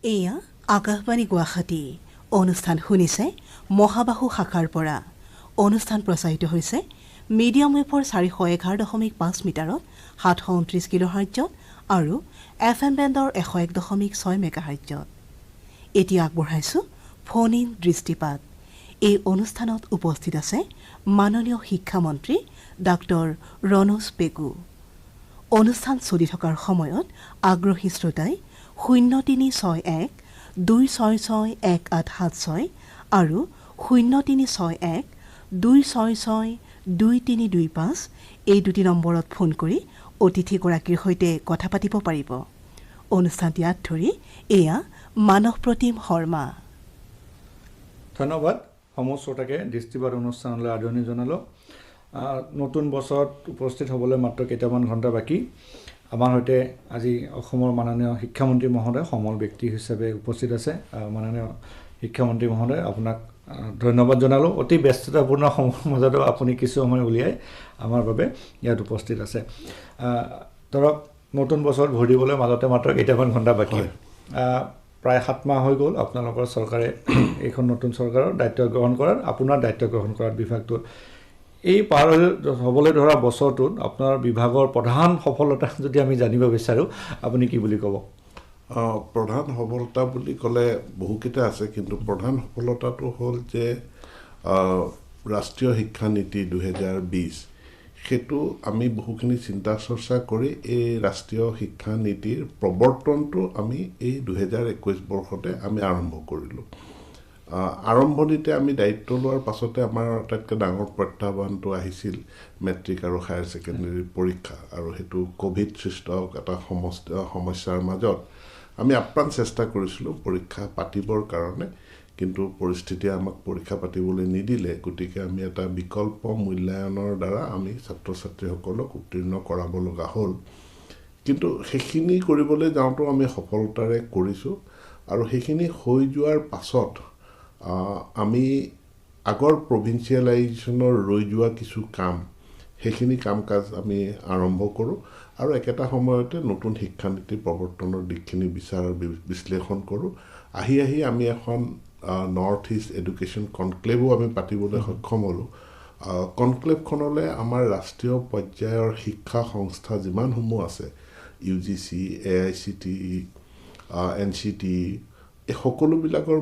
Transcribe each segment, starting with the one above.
এয়া আকাশবাণী গুৱাহাটী অনুষ্ঠান শুনিছে মহাবাহু শাখাৰ পৰা অনুষ্ঠান প্ৰচাৰিত হৈছে মিডিয়াম ৱেভৰ 411.5 মিটাৰত 729 কিলোহাৰ্টজত আৰু FM বেণ্ডৰ 101.6 মেগাহাৰ্টজত। এতিয়া আগবঢ়াইছো ফোন ইন দৃষ্টিপাত। এই অনুষ্ঠানত উপস্থিত আছে মাননীয় শিক্ষামন্ত্ৰী ডাক্তৰ ৰণোজ পেগু। অনুষ্ঠান চলি থকাৰ সময়ত আগ্ৰহী শ্ৰোতাই 0361-266-1876 আৰু 0361-266-2325 এই দুটি নম্বৰত ফোন কৰি অতিথিগৰাকীৰ সৈতে কথা পাতিব পাৰিব। অনুষ্ঠানটি ইয়াত ধৰি এয়া মানস প্ৰতিম শৰ্মা। ধন্যবাদ। সমূহ শ্ৰোতাকে দৃষ্টিপাত অনুষ্ঠানলৈ আদৰণি জনালোঁ। নতুন বছৰত উপস্থিত হ'বলৈ মাত্ৰ কেইটামান ঘণ্টা বাকী। আমাৰ সৈতে আজি অসমৰ মাননীয় শিক্ষামন্ত্ৰী মহোদয় সমল ব্যক্তি হিচাপে উপস্থিত আছে। মাননীয় শিক্ষামন্ত্ৰী মহোদয়, আপোনাক ধন্যবাদ জনালোঁ। অতি ব্যস্ততাপূৰ্ণ সময়ৰ মাজতো আপুনি কিছু সময় উলিয়াই আমাৰ বাবে ইয়াত উপস্থিত আছে। ধৰক নতুন বছৰত ভৰি দিবলৈ মাজতে মাত্ৰ কেইটামান ঘণ্টা বাকী। প্ৰায় 7 মাহ হৈ গ'ল আপোনালোকৰ চৰকাৰে এইখন নতুন চৰকাৰৰ দায়িত্ব গ্ৰহণ কৰাৰ, আপোনাৰ দায়িত্ব গ্ৰহণ কৰাৰ বিভাগটোত। এই পাৰ হ'বলৈ ধৰা বছৰটোত আপোনাৰ বিভাগৰ প্ৰধান সফলতা যদি আমি জানিব বিচাৰোঁ, আপুনি কি বুলি ক'ব? প্ৰধান সফলতা বুলি ক'লে বহুকেইটা আছে, কিন্তু প্ৰধান সফলতাটো হ'ল যে ৰাষ্ট্ৰীয় শিক্ষা নীতি 2020 সেইটো আমি বহুখিনি চিন্তা চৰ্চা কৰি এই ৰাষ্ট্ৰীয় শিক্ষা নীতিৰ প্ৰৱৰ্তনটো আমি এই 2021 বৰ্ষতে আমি আৰম্ভ কৰিলোঁ। আৰম্ভণিতে আমি দায়িত্ব লোৱাৰ পাছতে আমাৰ আটাইতকৈ ডাঙৰ প্ৰত্যাহ্বানটো আহিছিল মেট্ৰিক আৰু হায়াৰ ছেকেণ্ডেৰী পৰীক্ষা, আৰু সেইটো ক'ভিড সৃষ্ট এটা সমস্যাৰ মাজত আমি আপ্ৰাণ চেষ্টা কৰিছিলোঁ পৰীক্ষা পাতিবৰ কাৰণে, কিন্তু পৰিস্থিতিয়ে আমাক পৰীক্ষা পাতিবলৈ নিদিলে। গতিকে আমি এটা বিকল্প মূল্যায়নৰ দ্বাৰা আমি ছাত্ৰ ছাত্ৰীসকলক উত্তীৰ্ণ কৰাব লগা হ'ল। কিন্তু সেইখিনি কৰিবলৈ যাওঁতেও আমি সফলতাৰে কৰিছোঁ, আৰু সেইখিনি হৈ যোৱাৰ পাছত আমি আগৰ প্ৰভিন্সিয়েলাইজেশ্যনৰ ৰৈ যোৱা কিছু কাম, সেইখিনি কাম কাজ আমি আৰম্ভ কৰোঁ, আৰু একেটা সময়তে নতুন শিক্ষানীতি প্ৰৱৰ্তনৰ দিশখিনি বিশ্লেষণ কৰোঁ। আহি আমি এখন নৰ্থ ইষ্ট এডুকেশ্যন কনক্লেভো আমি পাতিবলৈ সক্ষম হ'লোঁ। কনক্লেভখনলৈ আমাৰ ৰাষ্ট্ৰীয় পৰ্যায়ৰ শিক্ষা সংস্থা যিমানসমূহ আছে, UGC, AICTE, NCTE, এই সকলোবিলাকৰ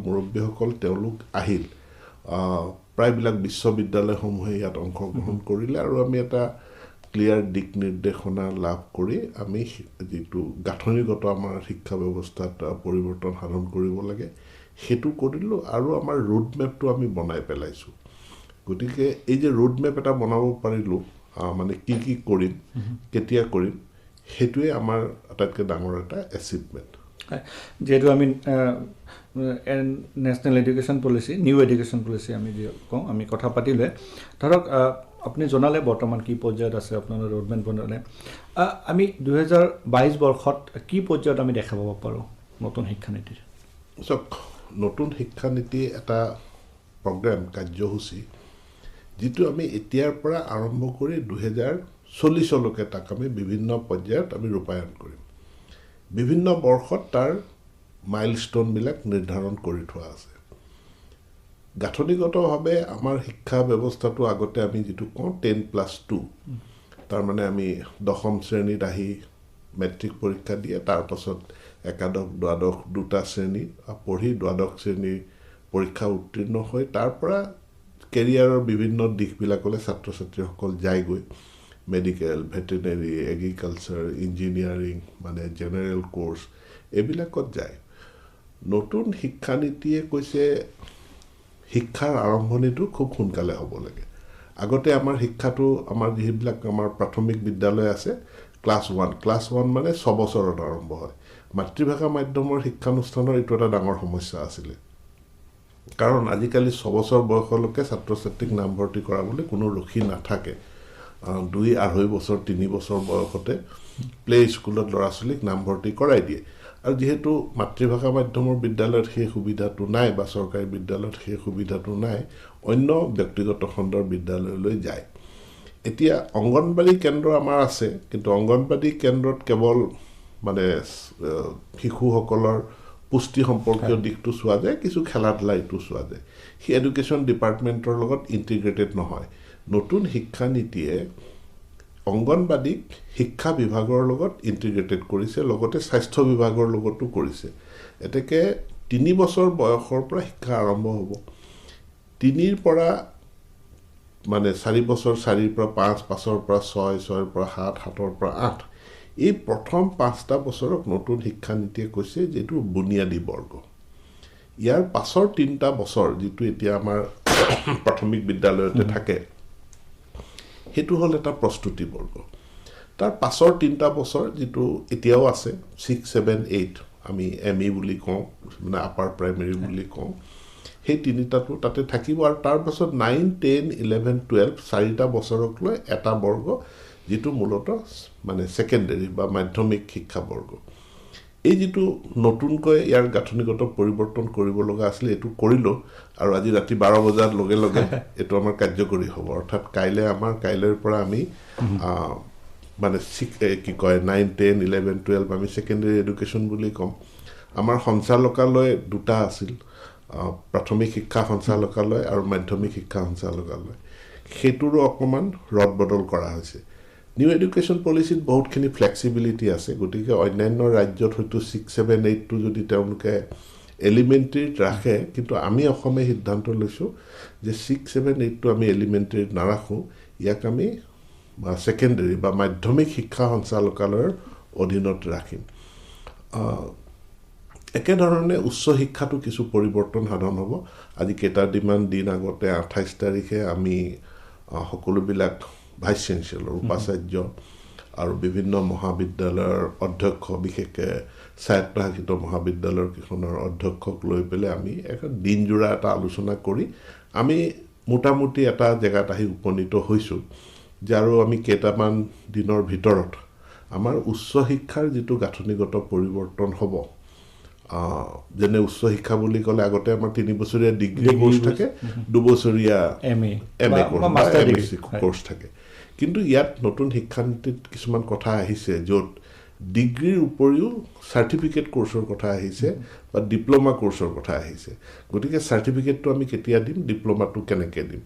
মুৰব্বীসকল তেওঁলোক আহিল। প্ৰায়বিলাক বিশ্ববিদ্যালয়সমূহে ইয়াত অংশগ্ৰহণ কৰিলে, আৰু আমি এটা ক্লিয়াৰ দিক নিৰ্দেশনা লাভ কৰি আমি যিটো গাঁথনিগত আমাৰ শিক্ষা ব্যৱস্থাত পৰিৱৰ্তন সাধন কৰিব লাগে সেইটো কৰিলোঁ, আৰু আমাৰ ৰোড মেপটো আমি বনাই পেলাইছোঁ। গতিকে এই যে ৰোড মেপ এটা বনাব পাৰিলোঁ, মানে কি কৰিম, কেতিয়া কৰিম, সেইটোৱে আমাৰ আটাইতকৈ ডাঙৰ এটা এচিভমেণ্ট। যিহেতু আমি national education policy, new education policy আমি যি কওঁ, আমি কথা পাতিলে, ধৰক আপুনি জনালে বৰ্তমান কি পৰ্যায়ত আছে আপোনালোকৰ ৰোডমেপ বনালে। আমি 2022 বৰ্ষত কি পৰ্যায়ত আমি দেখা পাব পাৰোঁ নতুন শিক্ষানীতিৰ? চাওক, নতুন শিক্ষানীতি এটা প্ৰগ্ৰেম, কাৰ্যসূচী, যিটো আমি এতিয়াৰ পৰা আৰম্ভ কৰি 2040লৈকে তাক আমি বিভিন্ন পৰ্যায়ত আমি ৰূপায়ণ কৰিম। বিভিন্ন বৰ্ষত তাৰ মাইলষ্টনবিলাক নিৰ্ধাৰণ কৰি থোৱা আছে। গাঁথনিগতভাৱে আমাৰ শিক্ষা ব্যৱস্থাটো আগতে আমি যিটো কওঁ 10+2, তাৰমানে আমি 10ম শ্ৰেণীত আহি মেট্ৰিক পৰীক্ষা দিয়ে, তাৰপাছত একাদশ দ্বাদশ দুটা শ্ৰেণী পঢ়ি দ্বাদশ শ্ৰেণীৰ পৰীক্ষা উত্তীৰ্ণ হৈ তাৰ পৰা কেৰিয়াৰৰ বিভিন্ন দিশবিলাকলৈ ছাত্ৰ ছাত্ৰীসকল যায়গৈ। মেডিকেল, ভেটেনেৰী, এগ্ৰিকালচাৰ, ইঞ্জিনিয়াৰিং, মানে জেনেৰেল কোৰ্চ, এইবিলাকত যায়। নতুন শিক্ষানীতিয়ে কৈছে শিক্ষাৰ আৰম্ভণিটো খুব সোনকালে হ'ব লাগে। আগতে আমাৰ শিক্ষাটো, আমাৰ যিবিলাক আমাৰ প্ৰাথমিক বিদ্যালয় আছে, ক্লাছ 1 মানে 6 বছৰত আৰম্ভ হয়। মাতৃভাষা মাধ্যমৰ শিক্ষানুষ্ঠানৰ এইটো এটা ডাঙৰ সমস্যা আছিলে, কাৰণ আজিকালি 6 বছৰ বয়সলৈকে ছাত্ৰ ছাত্ৰীক নামভৰ্তি কৰাবলৈ কোনো ৰখি নাথাকে। 2-2.5 বছৰ 3 বছৰ বয়সতে প্লে স্কুলত ল'ৰা ছোৱালীক নামভৰ্তি কৰাই দিয়ে। আৰু যেহেতু মাতৃভাষা মাধ্যমৰ বিদ্যালয়ত সেই সুবিধাটো নাই, বা চৰকাৰী বিদ্যালয়ত সেই সুবিধাটো নাই, অন্য ব্যক্তিগত খণ্ডৰ বিদ্যালয়লৈ যায়। এতিয়া অংগনবাড়ী কেন্দ্ৰ আমাৰ আছে, কিন্তু অংগনবাড়ী কেন্দ্ৰত কেৱল মানে শিশুসকলৰ পুষ্টি সম্পৰ্কীয় দিশটো চোৱা যায়, কিছু খেলা ধূলা এইটো চোৱা যায়। সেই এডুকেশ্যন ডিপাৰ্টমেণ্টৰ লগত ইণ্টিগ্ৰেটেড নহয়। নতুন শিক্ষা নীতিয়ে অংগনবাদীক শিক্ষা বিভাগৰ লগত ইণ্টিগ্ৰেটেড কৰিছে, লগতে স্বাস্থ্য বিভাগৰ লগতো কৰিছে। এতেকে 3 বছৰ বয়সৰ পৰা শিক্ষা আৰম্ভ হ'ব। 3ৰ পৰা মানে 4 বছৰ, 4ৰ পৰা 5, 5ৰ পৰা 6, 6ৰ পৰা 7, 7ৰ পৰা 8, এই প্ৰথম 5টা বছৰক নতুন শিক্ষা নীতিয়ে কৈছে যিটো বুনিয়াদী বৰ্গ। ইয়াৰ পাছৰ 3টা বছৰ যিটো এতিয়া আমাৰ প্ৰাথমিক বিদ্যালয়তে থাকে, সেইটো হ'ল এটা প্ৰস্তুতি বৰ্গ। তাৰ পাছৰ 3টা বছৰ যিটো এতিয়াও আছে 6, 7, 8 আমি ME বুলি কওঁ, মানে আপাৰ প্ৰাইমেৰী বুলি কওঁ, সেই 3টাটো তাতে থাকিব। আৰু তাৰ পাছত 9, 10, 11, 12 4টা বছৰক লৈ এটা বৰ্গ যিটো মূলতঃ মানে ছেকেণ্ডেৰী বা মাধ্যমিক শিক্ষা বৰ্গ। এই যিটো নতুনকৈ ইয়াৰ গাঁথনিগত পৰিৱৰ্তন কৰিব লগা আছিলে এইটো কৰিলোঁ, আৰু আজি ৰাতি 12 বজাৰ লগে লগে এইটো আমাৰ কাৰ্যকৰী হ'ব। অৰ্থাৎ কাইলৈৰ পৰা আমি মানে কি কয় 9, 10, 11, 12 আমি ছেকেণ্ডেৰী এডুকেশ্যন বুলি ক'ম। আমাৰ সঞ্চালকালয় 2টা আছিল, প্ৰাথমিক শিক্ষা সঞ্চালকালয় আৰু মাধ্যমিক শিক্ষা সঞ্চালকালয়। সেইটোৰো অকণমান ৰদ বদল কৰা হৈছে। নিউ এডুকেশ্যন পলিচিত বহুতখিনি ফ্লেক্সিবিলিটি আছে, গতিকে অন্যান্য ৰাজ্যত হয়তো 6, 7, 8টো যদি তেওঁলোকে এলিমেণ্টেৰীত ৰাখে, কিন্তু আমি অসমে সিদ্ধান্ত লৈছোঁ যে 6, 7, 8টো আমি এলিমেণ্টেৰীত নাৰাখোঁ, ইয়াক আমি ছেকেণ্ডেৰী বা মাধ্যমিক শিক্ষা সঞ্চালকালয়ৰ অধীনত ৰাখিম। একেধৰণে উচ্চ শিক্ষাটো কিছু পৰিৱৰ্তন সাধন হ'ব। আজি কেইটামান দিন আগতে 28 তাৰিখে আমি সকলোবিলাক ভাইচ চেঞ্চেলৰ, উপাচাৰ্য আৰু বিভিন্ন মহাবিদ্যালয়ৰ অধ্যক্ষ, বিশেষকৈ স্বায়ত্তশাসিত মহাবিদ্যালয়ৰ কেইখনৰ অধ্যক্ষক লৈ পেলাই আমি এখন দিনজোৰা এটা আলোচনা কৰি আমি মোটামুটি এটা জেগাত আহি উপনীত হৈছোঁ যে আৰু আমি কেইটামান দিনৰ ভিতৰত আমাৰ উচ্চ শিক্ষাৰ যিটো গাঁথনিগত পৰিৱৰ্তন হ'ব, যেনে উচ্চ শিক্ষা বুলি ক'লে আগতে আমাৰ 3 বছৰীয়া ডিগ্ৰী কোৰ্চ থাকে, 2 বছৰীয়া MA কোৰ্চ থাকে। কিন্তু ইয়াত নতুন শিক্ষানীতিত কিছুমান কথা আহিছে য'ত ডিগ্ৰীৰ উপৰিও চাৰ্টিফিকেট কোৰ্চৰ কথা আহিছে বা ডিপ্ল'মা কোৰ্চৰ কথা আহিছে। গতিকে চাৰ্টিফিকেটটো আমি কেতিয়া দিম, ডিপ্ল'মাটো কেনেকৈ দিম।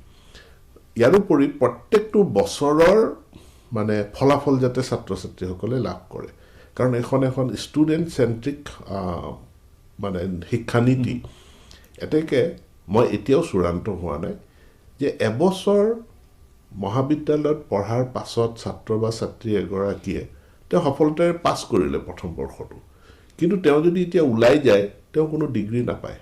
ইয়াৰোপৰি প্ৰত্যেকটো বছৰৰ মানে ফলাফল যাতে ছাত্ৰ ছাত্ৰীসকলে লাভ কৰে, কাৰণ এখন ষ্টুডেণ্ট চেণ্ট্ৰিক মানে শিক্ষানীতি। এতেকে মই এতিয়াও চূড়ান্ত হোৱা নাই যে এবছৰ মহাবিদ্যালয়ত পঢ়াৰ পাছত ছাত্ৰ বা ছাত্ৰী এগৰাকীয়ে তেওঁ সফলতাৰে পাছ কৰিলে প্ৰথম বৰ্ষটো, কিন্তু তেওঁ যদি এতিয়া ওলাই যায় তেওঁ কোনো ডিগ্ৰী নাপায়।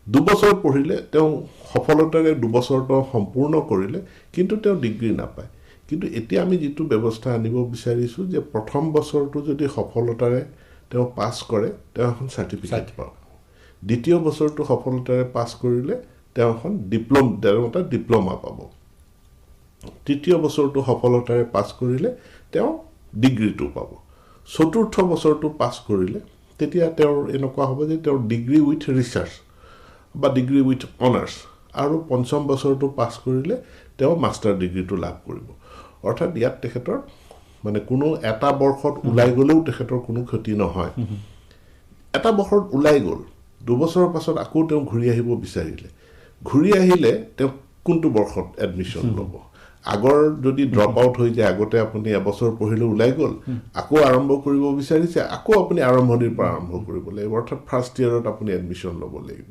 2 বছৰ পঢ়িলে, তেওঁ সফলতাৰে 2 বছৰটো সম্পূৰ্ণ কৰিলে, কিন্তু তেওঁ ডিগ্ৰী নাপায়। কিন্তু এতিয়া আমি যিটো ব্যৱস্থা আনিব বিচাৰিছোঁ যে প্ৰথম বছৰটো যদি সফলতাৰে তেওঁ পাছ কৰে তেওঁ এখন চাৰ্টিফিকেট পাব, দ্বিতীয় বছৰটো সফলতাৰে পাছ কৰিলে তেওঁ এখন ডিপ্ল'মা পাব, তৃতীয় বছৰটো সফলতাৰে পাছ কৰিলে তেওঁ ডিগ্ৰীটো পাব, চতুৰ্থ বছৰটো পাছ কৰিলে তেতিয়া তেওঁৰ এনেকুৱা হ'ব যে তেওঁৰ ডিগ্ৰী উইথ ৰিচাৰ্চ বা ডিগ্ৰী উইথ অনাৰ্ছ, আৰু পঞ্চম বছৰটো পাছ কৰিলে তেওঁ মাষ্টাৰ ডিগ্ৰীটো লাভ কৰিব। অৰ্থাৎ ইয়াত তেখেতৰ মানে কোনো এটা বৰ্ষত ওলাই গ'লেও তেখেতৰ কোনো ক্ষতি নহয়। এটা বৰ্ষত ওলাই গ'ল, 2 বছৰৰ পাছত আকৌ তেওঁ ঘূৰি আহিব বিচাৰিলে, ঘূৰি আহিলে তেওঁ কোনটো বৰ্ষত এডমিশ্যন ল'ব। আগৰ যদি ড্ৰপ আউট হৈ যায়, আগতে আপুনি এবছৰ পঢ়িলে ওলাই গ'ল, আকৌ আৰম্ভ কৰিব বিচাৰিছে, আকৌ আপুনি আৰম্ভণিৰ পৰা আৰম্ভ কৰিব লাগিব, অৰ্থাৎ ফাৰ্ষ্ট ইয়েৰত আপুনি এডমিশ্যন ল'ব লাগিব।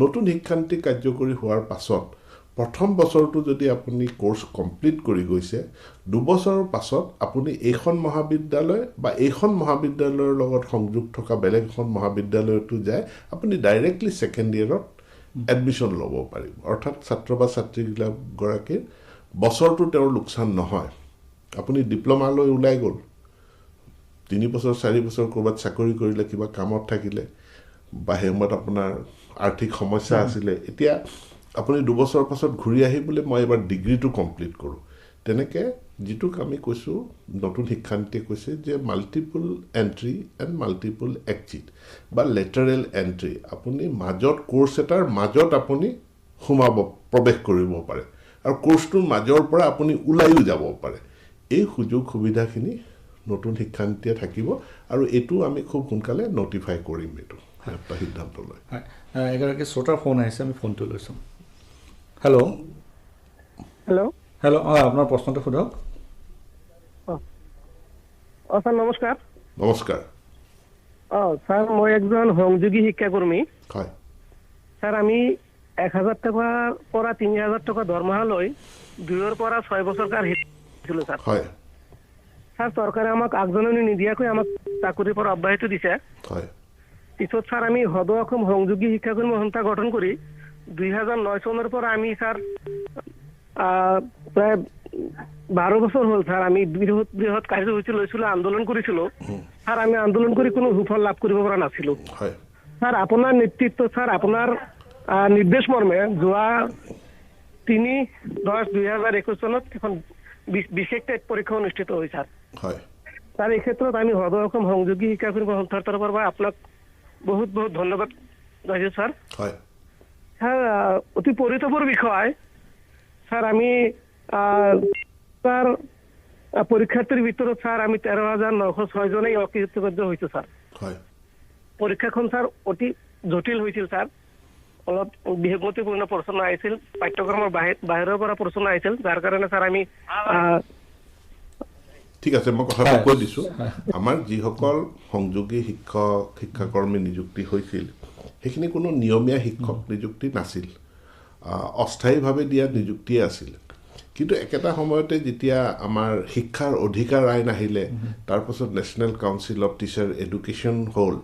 নতুন শিক্ষানীতি কাৰ্যকৰী হোৱাৰ পাছত প্ৰথম বছৰটো যদি আপুনি কোৰ্চ কমপ্লিট কৰি গৈছে, 2 বছৰৰ পাছত আপুনি এইখন মহাবিদ্যালয় বা এইখন মহাবিদ্যালয়ৰ লগত সংযোগ থকা বেলেগ এখন মহাবিদ্যালয়তো যায় আপুনি ডাইৰেক্টলি ছেকেণ্ড ইয়েৰত এডমিশ্যন ল'ব পাৰিব। অৰ্থাৎ ছাত্ৰ বা ছাত্ৰীগৰাকীৰ বছৰটো তেওঁৰ লোকচান নহয়। আপুনি ডিপ্ল'মালৈ ওলাই গ'ল, 3 বছৰ 4 বছৰ ক'ৰবাত চাকৰি কৰিলে, কিবা কামত থাকিলে, বা সেই সময়ত আপোনাৰ আৰ্থিক সমস্যা আছিলে, এতিয়া আপুনি 2 বছৰৰ পাছত ঘূৰি আহি বোলে মই এবাৰ ডিগ্ৰীটো কমপ্লিট কৰোঁ। তেনেকৈ যিটোক আমি কৈছোঁ, নতুন শিক্ষানীতিয়ে কৈছে যে multiple entry and multiple exit বা লেটাৰেল এণ্ট্ৰি, আপুনি মাজত কোৰ্চ এটাৰ মাজত আপুনি প্ৰৱেশ কৰিব পাৰে, আৰু কোৰ্চটোৰ মাজৰ পৰা আপুনি ওলাইও যাব পাৰে। এই সুযোগ সুবিধাখিনি নতুন শিক্ষানীতিয়ে থাকিব আৰু এইটো আমি খুব সোনকালে নটিফাই কৰিম এইটো এটা সিদ্ধান্ত লৈ হয় এগৰাকী শ্ৰোতাৰ ফোন আহিছে আমি ফোনটো লৈছোঁ হেল্ল' হেল্ল' আপোনাৰ প্ৰশ্নটো সোধক স্যাৰ নমস্কাৰ নমস্কাৰ স্যাৰ মই একজন সংযোগী শিক্ষাকৰ্মী হয় স্যাৰ আমি 1000 টাকাৰ পৰা 3000 টাকা দৰমহা লৈ 2 পৰা 6 বছৰ কাল ছিল স্যাৰ হয় স্যাৰ সৰকাৰে আমাক আগজননী নিদিয়াকৈ আমাক চাকৰিৰ পৰা অব্যাহতি দিছে হয় পিছত স্যাৰ আমি সদৌ অসম সংযোগী শিক্ষাকৰ্মী সংস্থা গঠন কৰি 2009 চনৰ পৰা আমি স্যাৰ প্ৰায় 12 বছৰ হ'ল স্যাৰ আমি বৃহৎ কাৰ্যসূচী লৈছিলো আন্দোলন কৰিছিলো স্যাৰ আমি আন্দোলন কৰি কোনো সুফল লাভ কৰিব পৰা নাছিলো হয় স্যাৰ আপোনাৰ নেতৃত্ব স্যাৰ আপোনাৰ নিৰ্দেশ মৰ্মে যোৱা 3/10/2021 চনত এখন বিশেষ টেট পৰীক্ষা অনুষ্ঠিত হৈ স্যাৰ হয় স্যাৰ এই ক্ষেত্ৰত আমি সদৌ অসম সংযোগী শিক্ষাকৰ্মী সংস্থাৰ তৰফৰ পৰা আপোনাক বহুত বহুত ধন্যবাদ জনাইছো স্যাৰ হয় স্যাৰ অতি পৰিতাপৰ বিষয় স্যাৰ আমি স্যাৰ পৰীক্ষাৰ্থীৰ ভিতৰত স্যাৰ আমি 13,906 জনেই অকৃতকাৰ্য হৈছো স্যাৰ হয় পৰীক্ষাখন স্যাৰ অতি জটিল হৈছিল স্যাৰ অলপ বিসংগতিপূৰ্ণ প্ৰশ্ন আহিছিল পাঠ্যক্ৰমৰ বাহিৰৰ পৰা প্ৰশ্ন আহিছিল যাৰ কাৰণে স্যাৰ আমি ঠিক আছে মই কথাটো কৈ দিছোঁ আমাৰ যিসকল সংযোগী শিক্ষাকৰ্মী নিযুক্তি হৈছিল সেইখিনি কোনো নিয়মীয়া শিক্ষক নিযুক্তি নাছিল অস্থায়ীভাৱে দিয়া নিযুক্তিয়ে আছিল কিন্তু একেটা সময়তে যেতিয়া আমাৰ শিক্ষাৰ অধিকাৰ আইন আহিলে তাৰপাছত national council of teacher education হ'ল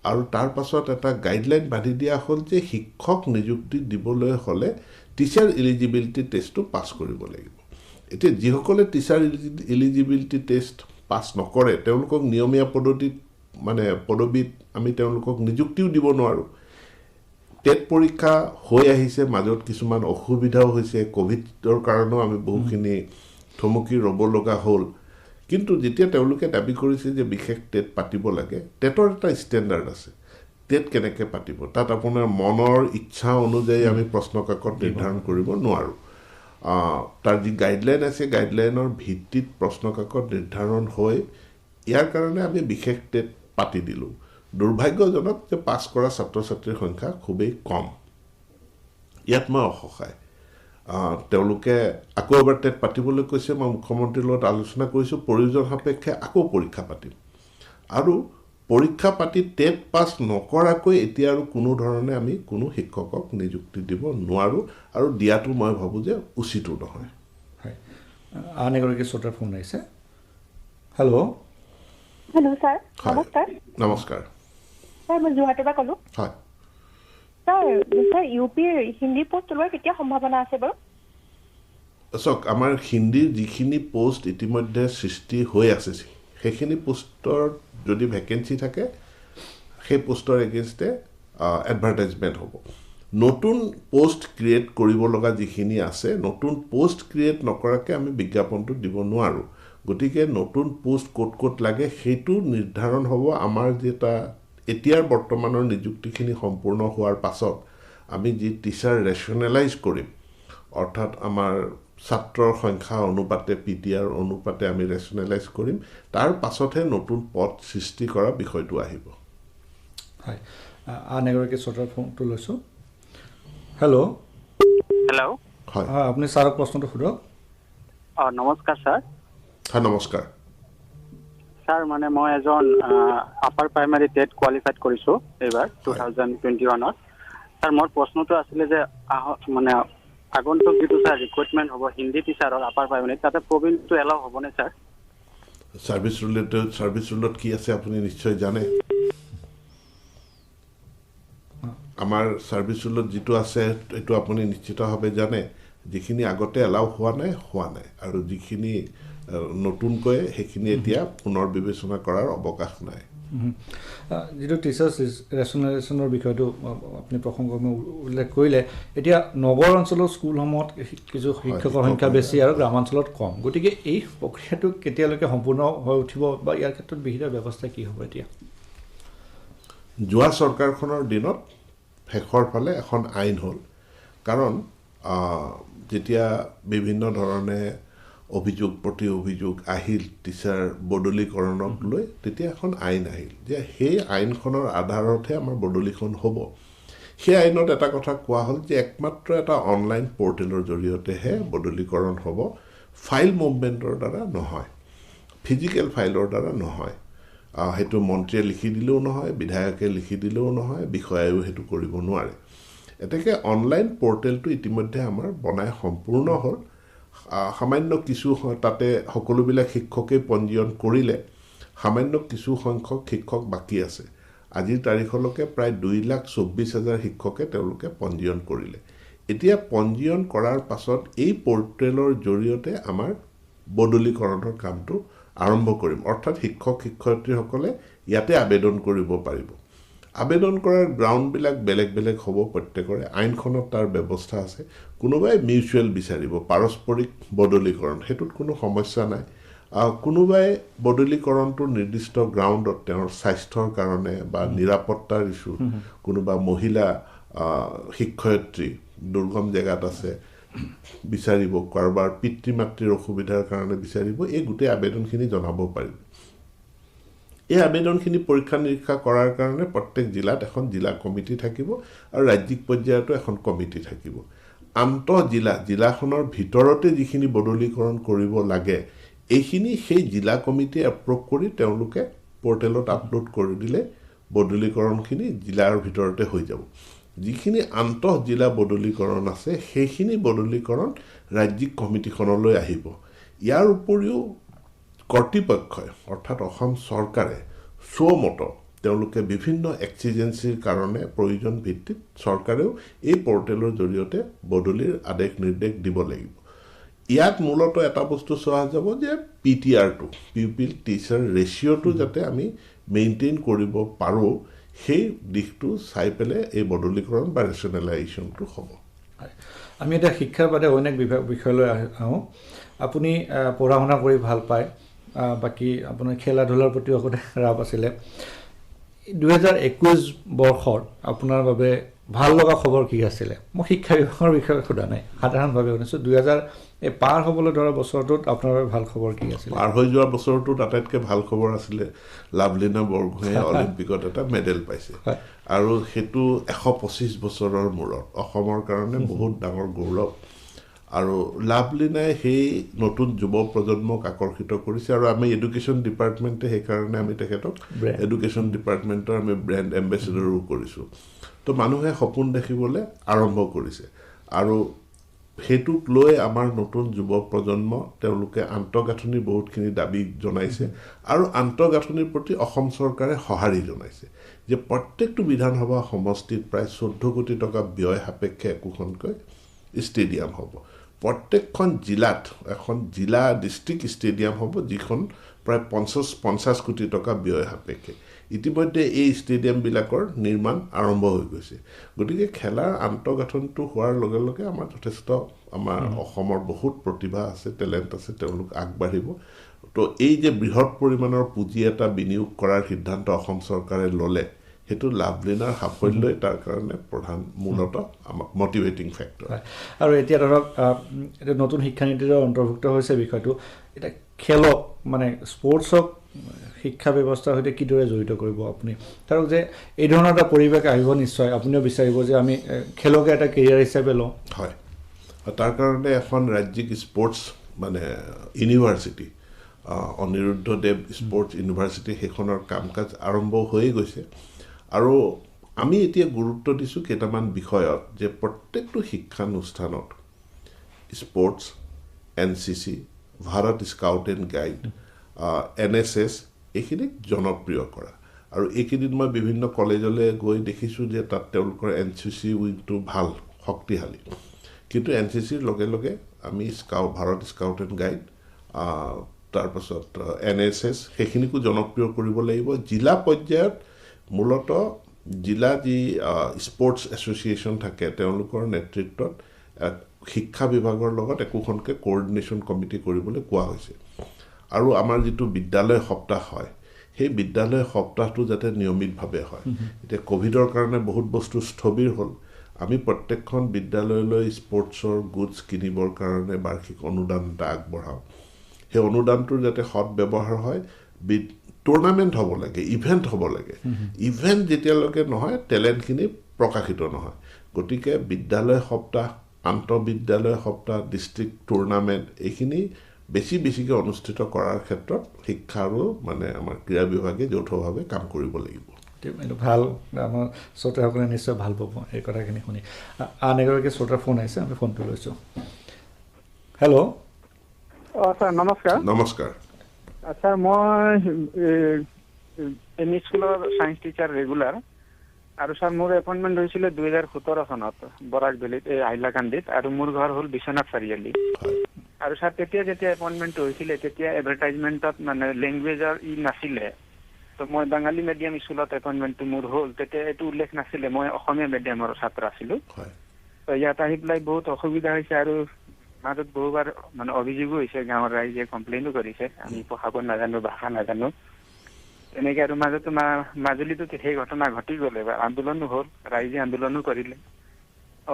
আৰু তাৰ পাছত এটা গাইডলাইন বান্ধি দিয়া হ'ল যে শিক্ষক নিযুক্তি দিবলৈ হ'লে টিচাৰ এলিজিবিলিটি টেষ্টটো পাছ কৰিব লাগিব এতিয়া যিসকলে টিচাৰ এলিজিবিলিটি টেষ্ট পাছ নকৰে তেওঁলোকক নিয়মীয়া পদ্ধতিত মানে পদবীত আমি তেওঁলোকক নিযুক্তিও দিব নোৱাৰোঁ টেট পৰীক্ষা হৈ আহিছে মাজত কিছুমান অসুবিধাও হৈছে কোভিডৰ কাৰণেও আমি বহুখিনি থমকি ৰ'ব লগা হ'ল কিন্তু যেতিয়া তেওঁলোকে দাবী কৰিছে যে বিশেষ টেট পাতিব লাগে টেটৰ এটা ষ্টেণ্ডাৰ্ড আছে টেট কেনেকৈ পাতিব তাত আপোনাৰ মনৰ ইচ্ছা অনুযায়ী আমি প্ৰশ্ন কাকত নিৰ্ধাৰণ কৰিব নোৱাৰোঁ তাৰ যি গাইডলাইন আছে গাইডলাইনৰ ভিত্তিত প্ৰশ্ন কাকত নিৰ্ধাৰণ হৈ ইয়াৰ কাৰণে আমি বিশেষ টেট পাতি দিলোঁ দুৰ্ভাগ্যজনক যে পাছ কৰা ছাত্ৰ ছাত্ৰীৰ সংখ্যা খুবেই কম ইয়াত মই অসহায় তেওঁলোকে আকৌ এবাৰ টেট পাতিবলৈ কৈছে মই মুখ্যমন্ত্ৰীৰ লগত আলোচনা কৰিছোঁ প্ৰয়োজন সাপেক্ষে আকৌ পৰীক্ষা পাতিম আৰু পৰীক্ষা পাতি টেট পাছ নকৰাকৈ এতিয়া আৰু কোনো ধৰণে আমি কোনো শিক্ষকক নিযুক্তি দিব নোৱাৰোঁ আৰু দিয়াটো মই ভাবোঁ যে উচিতো নহয় হয় আন এগৰাকী শ্ৰোতাৰ ফোন আহিছে হেল্ল' স্যাৰ নমস্কাৰ নমস্কাৰ স্যাৰ মই যোৰহাটৰ পৰা ক'লো হয় স্যাৰ ইউপিৰ হিন্দী পোষ্ট ওলোৱাৰ কেতিয়া সম্ভাৱনা আছে বাৰু চাওক আমাৰ হিন্দীৰ যিখিনি পোষ্ট ইতিমধ্যে সৃষ্টি হৈ আছে সেইখিনি পোষ্টৰ যদি ভেকেঞ্চি থাকে সেই পোষ্টৰ এগেইনষ্টে এডভাৰটাইজমেণ্ট হ'ব নতুন পোষ্ট ক্ৰিয়েট কৰিব লগা যিখিনি আছে নতুন পোষ্ট ক্ৰিয়েট নকৰাকৈ আমি বিজ্ঞাপনটো দিব নোৱাৰোঁ গতিকে নতুন পোষ্ট ক'ত ক'ত লাগে সেইটো নিৰ্ধাৰণ হ'ব আমাৰ যেটা এতিয়াৰ বৰ্তমানৰ নিযুক্তিখিনি সম্পূৰ্ণ হোৱাৰ পাছত আমি যি টিচাৰ ৰেচনেলাইজ কৰিম অৰ্থাৎ আমাৰ ছাত্ৰৰ সংখ্যা অনুপাতে পিডিআৰ অনুপাতে আমি ৰেচনেলাইজ কৰিম তাৰ পাছতহে নতুন পদ সৃষ্টি কৰা বিষয়টো আহিব হয় আন এগৰাকী শ্ৰোতাৰ ফোনটো লৈছোঁ হেল্ল' হয় হয় আপুনি ছাৰক প্ৰশ্নটো সোধক নমস্কাৰ ছাৰ হয় নমস্কাৰ ছাৰ মানে মই এজন আপাৰ প্ৰাইমাৰী টেট কোৱালিফাইড কৰিছোঁ এইবাৰ 2021ত ছাৰ মোৰ প্ৰশ্নটো আছিলে যে মানে আগন্তুক যিটো ছাৰ ৰিক্ৰুইটমেণ্ট হ'ব হিন্দী টিচাৰৰ আপাৰ প্ৰাইমাৰীত তাতে প্ৰবীণটো এলাও হ'বনে ছাৰ ছাৰ্ভিচ ৰুলত কি আছে আপুনি নিশ্চয় জানে আমাৰ ছাৰ্ভিচ ৰুলত যিটো আছে এইটো আপুনি নিশ্চিতভাৱে জানে যিখিনি আগতে এলাও হোৱা নাই আৰু যিখিনি নতুনকৈ সেইখিনি এতিয়া পুনৰ বিবেচনা কৰাৰ অৱকাশ নাই যিটো টিচাৰ্ছ ৰেচনেলাইজেশ্যনৰ বিষয়টো আপুনি প্ৰসংগক্ৰমে উল্লেখ কৰিলে এতিয়া নগৰ অঞ্চলৰ স্কুলসমূহত কিছু শিক্ষকৰ সংখ্যা বেছি আৰু গ্ৰামাঞ্চলত কম গতিকে এই প্ৰক্ৰিয়াটো কেতিয়ালৈকে সম্পূৰ্ণ হৈ উঠিব বা ইয়াৰ ক্ষেত্ৰত বিহিত ব্যৱস্থা কি হ'ব এতিয়া যোৱা চৰকাৰখনৰ দিনত শেষৰ ফালে এখন আইন হ'ল কাৰণ যেতিয়া বিভিন্ন ধৰণে অভিযোগ প্ৰতি অভিযোগ আহিল টিচাৰ বদলীকৰণক লৈ, তেতিয়া এখন আইন আহিল যে সেই আইনখনৰ আধাৰতহে আমাৰ বদলিখন হ'ব। সেই আইনত এটা কথা কোৱা হ'ল যে একমাত্ৰ এটা অনলাইন পৰ্টেলৰ জৰিয়তেহে বদলীকৰণ হ'ব, ফাইল মুভমেণ্টৰ দ্বাৰা নহয়, ফিজিকেল ফাইলৰ দ্বাৰা নহয়। সেইটো মন্ত্ৰীয়ে লিখি দিলেও নহয়, বিধায়কে লিখি দিলেও নহয়, বিষয়ায়ো সেইটো কৰিব নোৱাৰে। এতেকে অনলাইন পৰ্টেলটো ইতিমধ্যে আমাৰ বনাই সম্পূৰ্ণ হ'ল। সামান্য কিছু তাতে সকলোবিলাক শিক্ষকেই পঞ্জীয়ন কৰিলে, সামান্য কিছু সংখ্যক শিক্ষক বাকী আছে। আজিৰ তাৰিখলৈকে প্ৰায় 2,24,000 শিক্ষকে তেওঁলোকে পঞ্জীয়ন কৰিলে। এতিয়া পঞ্জীয়ন কৰাৰ পাছত এই পৰ্টেলৰ জৰিয়তে আমাৰ বদলীকৰণৰ কামটো আৰম্ভ কৰিম, অৰ্থাৎ শিক্ষক শিক্ষয়িত্ৰীসকলে ইয়াতে আবেদন কৰিব পাৰিব। আবেদন কৰাৰ গ্ৰাউণ্ডবিলাক বেলেগ বেলেগ হ'ব প্ৰত্যেকৰে, আইনখনত তাৰ ব্যৱস্থা আছে। কোনোবাই মিউচুৱেল বিচাৰিব, পাৰস্পৰিক বদলীকৰণ, সেইটোত কোনো সমস্যা নাই। কোনোবাই বদলীকৰণটো নিৰ্দিষ্ট গ্ৰাউণ্ডত তেওঁৰ স্বাস্থ্যৰ কাৰণে বা নিৰাপত্তাৰ ইছ্যু, কোনোবা মহিলা শিক্ষয়িত্ৰী দুৰ্গম জেগাত আছে বিচাৰিব, কাৰোবাৰ পিতৃ মাতৃৰ অসুবিধাৰ কাৰণে বিচাৰিব, এই গোটেই আবেদনখিনি জনাব পাৰিব। এই আবেদনখিনি পৰীক্ষা নিৰীক্ষা কৰাৰ কাৰণে প্ৰত্যেক জিলাত এখন জিলা কমিটি থাকিব আৰু ৰাজ্যিক পৰ্যায়তো এখন কমিটি থাকিব। জিলাখনৰ ভিতৰতে যিখিনি বদলীকৰণ কৰিব লাগে এইখিনি সেই জিলা কমিটিয়ে এপ্ৰুভ কৰি তেওঁলোকে পৰ্টেলত আপলোড কৰি দিলে বদলীকৰণখিনি জিলাৰ ভিতৰতে হৈ যাব। যিখিনি জিলা বদলীকৰণ আছে সেইখিনি বদলীকৰণ ৰাজ্যিক কমিটিখনলৈ আহিব। ইয়াৰ উপৰিও কৰ্তৃপক্ষই অৰ্থাৎ অসম চৰকাৰে স্বমত তেওঁলোকে বিভিন্ন এক্সিজেঞ্চিৰ কাৰণে প্ৰয়োজন ভিত্তিত চৰকাৰেও এই পৰ্টেলৰ জৰিয়তে বদলিৰ আদেশ নিৰ্দেশ দিব লাগিব। ইয়াত মূলত এটা বস্তু চোৱা যাব যে PTR-টো, পিউপিল টিচাৰ ৰেচিঅ'টো যাতে আমি মেইনটেইন কৰিব পাৰোঁ, সেই দিশটো চাই পেলাই এই বদলীকৰণ বা ৰেচনেলাইজেশ্যনটো হ'ব। আমি এতিয়া শিক্ষাৰ বাদে অন্য বিষয়লৈ আহোঁ। আপুনি পঢ়া শুনা কৰি ভাল পায়, বাকী আপোনাৰ খেলা ধূলাৰ প্ৰতিও আগতে ৰাপ আছিলে। 2021 বৰ্ষত আপোনাৰ বাবে ভাল লগা খবৰ কি আছিলে? মই শিক্ষা বিভাগৰ বিষয়ে সোধা নাই, সাধাৰণভাৱে শুনিছোঁ। 2000 পাৰ হ'বলৈ ধৰা বছৰটোত আপোনাৰ বাবে ভাল খবৰ কি আছিলে? পাৰ হৈ যোৱা বছৰটোত আটাইতকৈ ভাল খবৰ আছিলে লাভলীনা বৰগোহাঁয়ে অলিম্পিকত এটা মেডেল পাইছে, আৰু সেইটো 125 বছৰৰ মূৰত অসমৰ কাৰণে বহুত ডাঙৰ গৌৰৱ। আৰু লাভলীনাই সেই নতুন যুৱ প্ৰজন্মক আকৰ্ষিত কৰিছে, আৰু আমি এডুকেশ্যন ডিপাৰ্টমেণ্টে সেইকাৰণে আমি তেখেতক এডুকেশ্যন ডিপাৰ্টমেণ্টৰ আমি ব্ৰেণ্ড এম্বেচেডৰো কৰিছোঁ। তো মানুহে সপোন দেখিবলৈ আৰম্ভ কৰিছে, আৰু সেইটোক লৈ আমাৰ নতুন যুৱ প্ৰজন্ম তেওঁলোকে আন্তঃগাঁথনিৰ বহুতখিনি দাবী জনাইছে, আৰু আন্তঃগাঁথনিৰ প্ৰতি অসম চৰকাৰে সঁহাৰি জনাইছে যে প্ৰত্যেকটো বিধানসভা সমষ্টিত প্ৰায় 14 কোটি টকা ব্যয় সাপেক্ষে একোখনকৈ ষ্টেডিয়াম হ'ব। প্ৰত্যেকখন জিলাত এখন জিলা ডিষ্ট্ৰিক্ট ষ্টেডিয়াম হ'ব, যিখন প্ৰায় 50 কোটি টকা ব্যয় সাপেক্ষে। ইতিমধ্যে এই ষ্টেডিয়ামবিলাকৰ নিৰ্মাণ আৰম্ভ হৈ গৈছে। গতিকে খেলাৰ আন্তঃগাঁথনিটো হোৱাৰ লগে লগে আমাৰ যথেষ্ট আমাৰ অসমৰ বহুত প্ৰতিভা আছে, টেলেণ্ট আছে, তেওঁলোক আগবাঢ়িব। তো এই যে বৃহৎ পৰিমাণৰ পুঁজি এটা বিনিয়োগ কৰাৰ সিদ্ধান্ত অসম চৰকাৰে ল'লে, সেইটো লাভলীনাৰ সাফল্যই তাৰ কাৰণে প্ৰধান মূলত আমাক মটিভেটিং ফেক্টৰ। আৰু এতিয়া ধৰক এতিয়া নতুন শিক্ষানীতিৰে অন্তৰ্ভুক্ত হৈছে বিষয়টো। এতিয়া খেলক মানে স্পৰ্টছক শিক্ষা ব্যৱস্থাৰ সৈতে কিদৰে জড়িত কৰিব আপুনি? ধৰক যে এই ধৰণৰ এটা পৰিৱেশ আহিব নিশ্চয়, আপুনিও বিচাৰিব যে আমি খেলকে এটা কেৰিয়াৰ হিচাপে লওঁ। হয়, তাৰ কাৰণে এখন ৰাজ্যিক স্পৰ্টছ মানে ইউনিভাৰ্চিটি, অনিৰুদ্ধদেৱ স্পৰ্টছ ইউনিভাৰ্চিটি, সেইখনৰ কাম কাজ আৰম্ভ হৈয়ে গৈছে। আৰু আমি এতিয়া গুৰুত্ব দিছোঁ কেইটামান বিষয়ত, যে প্ৰত্যেকটো শিক্ষানুষ্ঠানত sports, NCC, Bharat scout and guide, NSS এইখিনিক জনপ্ৰিয় কৰা। আৰু এইকেইদিন মই বিভিন্ন কলেজলৈ গৈ দেখিছোঁ যে তাত তেওঁলোকৰ NCC উইংটো ভাল, শক্তিশালী। কিন্তু NCCৰ লগে লগে আমি ভাৰত স্কাউট এণ্ড গাইড, তাৰপাছত NSS সেইখিনিকো জনপ্ৰিয় কৰিব লাগিব। জিলা পৰ্যায়ত মূলত জিলা যি স্পৰ্টছ এছ'চিয়েশ্যন থাকে তেওঁলোকৰ নেতৃত্বত শিক্ষা বিভাগৰ লগত একোখনকৈ কোঅৰ্ডিনেশ্যন কমিটি কৰিবলৈ কোৱা হৈছে। আৰু আমাৰ যিটো বিদ্যালয় সপ্তাহ হয়, সেই বিদ্যালয় সপ্তাহটো যাতে নিয়মিতভাৱে হয়। এতিয়া ক'ভিডৰ কাৰণে বহুত বস্তু স্থবিৰ হ'ল, আমি প্ৰত্যেকখন বিদ্যালয়লৈ স্পৰ্টছৰ গুডছ কিনিবৰ কাৰণে বাৰ্ষিক অনুদান এটা আগবঢ়াওঁ সেই অনুদানটোৰ যাতে সৎ ব্যৱহাৰ হয় টুৰ্ণামেণ্ট হ'ব লাগে ইভেণ্ট হ'ব লাগে ইভেণ্ট যেতিয়ালৈকে নহয় টেলেণ্টখিনি প্ৰকাশিত নহয় গতিকে বিদ্যালয় সপ্তাহ আন্তঃবিদ্যালয় সপ্তাহ ডিষ্ট্ৰিক্ট টুৰ্ণামেণ্ট এইখিনি বেছিকৈ অনুষ্ঠিত কৰাৰ ক্ষেত্ৰত শিক্ষা আৰু মানে আমাৰ ক্ৰীড়া বিভাগে যৌথভাৱে কাম কৰিব লাগিব এইটো ভাল আমাৰ শ্ৰোতাসকলে নিশ্চয় ভাল পাব এই কথাখিনি শুনি আন এগৰাকী শ্ৰোতাৰ ফোন আহিছে আমি ফোনটো লৈছোঁ হেল্ল' ছাৰ নমস্কাৰ নমস্কাৰ ছাৰ মই এম ই স্কুলৰ ছায়েন্স টিচাৰ ৰেগুলাৰ আৰু ছাৰ মোৰ এপইণ্টমেণ্ট হৈছিলে 2017 চনত বৰাক ভেলীত এই হাইলাকান্দিত আৰু মোৰ ঘৰ হ'ল বিশ্বনাথ চাৰিআলি আৰু ছাৰ তেতিয়া যেতিয়া এপইণ্টমেণ্টটো হৈছিলে তেতিয়া এডভাৰটাইজমেণ্টত মানে লেংগুৱেজৰ নাছিলে তো মই বাঙালী মিডিয়াম স্কুলত এপইণ্টমেণ্টটো মোৰ হ'ল তেতিয়া এইটো উল্লেখ নাছিলে মই অসমীয়া মিডিয়ামৰ ছাত্ৰ আছিলোঁ তো ইয়াত আহি পেলাই বহুত অসুবিধা হৈছে আৰু মাজত বহুবাৰ মানে অভিযোগো হৈছে গাঁৱৰ ৰাইজে কমপ্লেইনো কৰিছে আমি পঢ়াব নাজানো ভাষা নাজানো এনেকৈ আৰু মাজতে মাজুলীতো সেই ঘটনা ঘটি গ'লে বা আন্দোলনো হ'ল ৰাইজে আন্দোলনো কৰিলে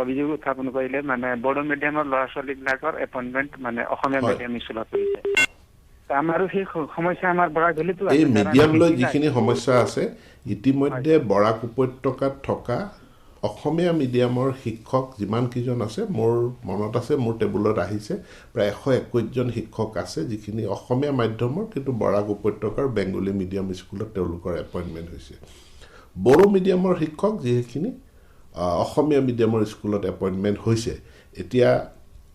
অভিযোগ উত্থাপন কৰিলে মানে বড়ো মিডিয়ামৰ ল'ৰা ছোৱালীবিলাকৰ এপইণ্টমেণ্ট মানে অসমীয়া মিডিয়াম স্কুলত কৰিছে আমাৰো সেই সমস্যা আমাৰ বৰাক ভেলীতো এই মিডিয়াম লৈ যিখিনি সমস্যা আছে ইতিমধ্যে বৰাক উপত্যকাত থকা অসমীয়া মিডিয়ামৰ শিক্ষক যিমানকেইজন আছে মোৰ মনত আছে মোৰ টেবুলত আহিছে প্ৰায় 121জন শিক্ষক আছে যিখিনি অসমীয়া মাধ্যমৰ কিন্তু বৰাক উপত্যকাৰ বেংগলী মিডিয়াম স্কুলত তেওঁলোকৰ এপইণ্টমেণ্ট হৈছে বড়ো মিডিয়ামৰ শিক্ষক যিখিনি অসমীয়া মিডিয়ামৰ স্কুলত এপইণ্টমেণ্ট হৈছে এতিয়া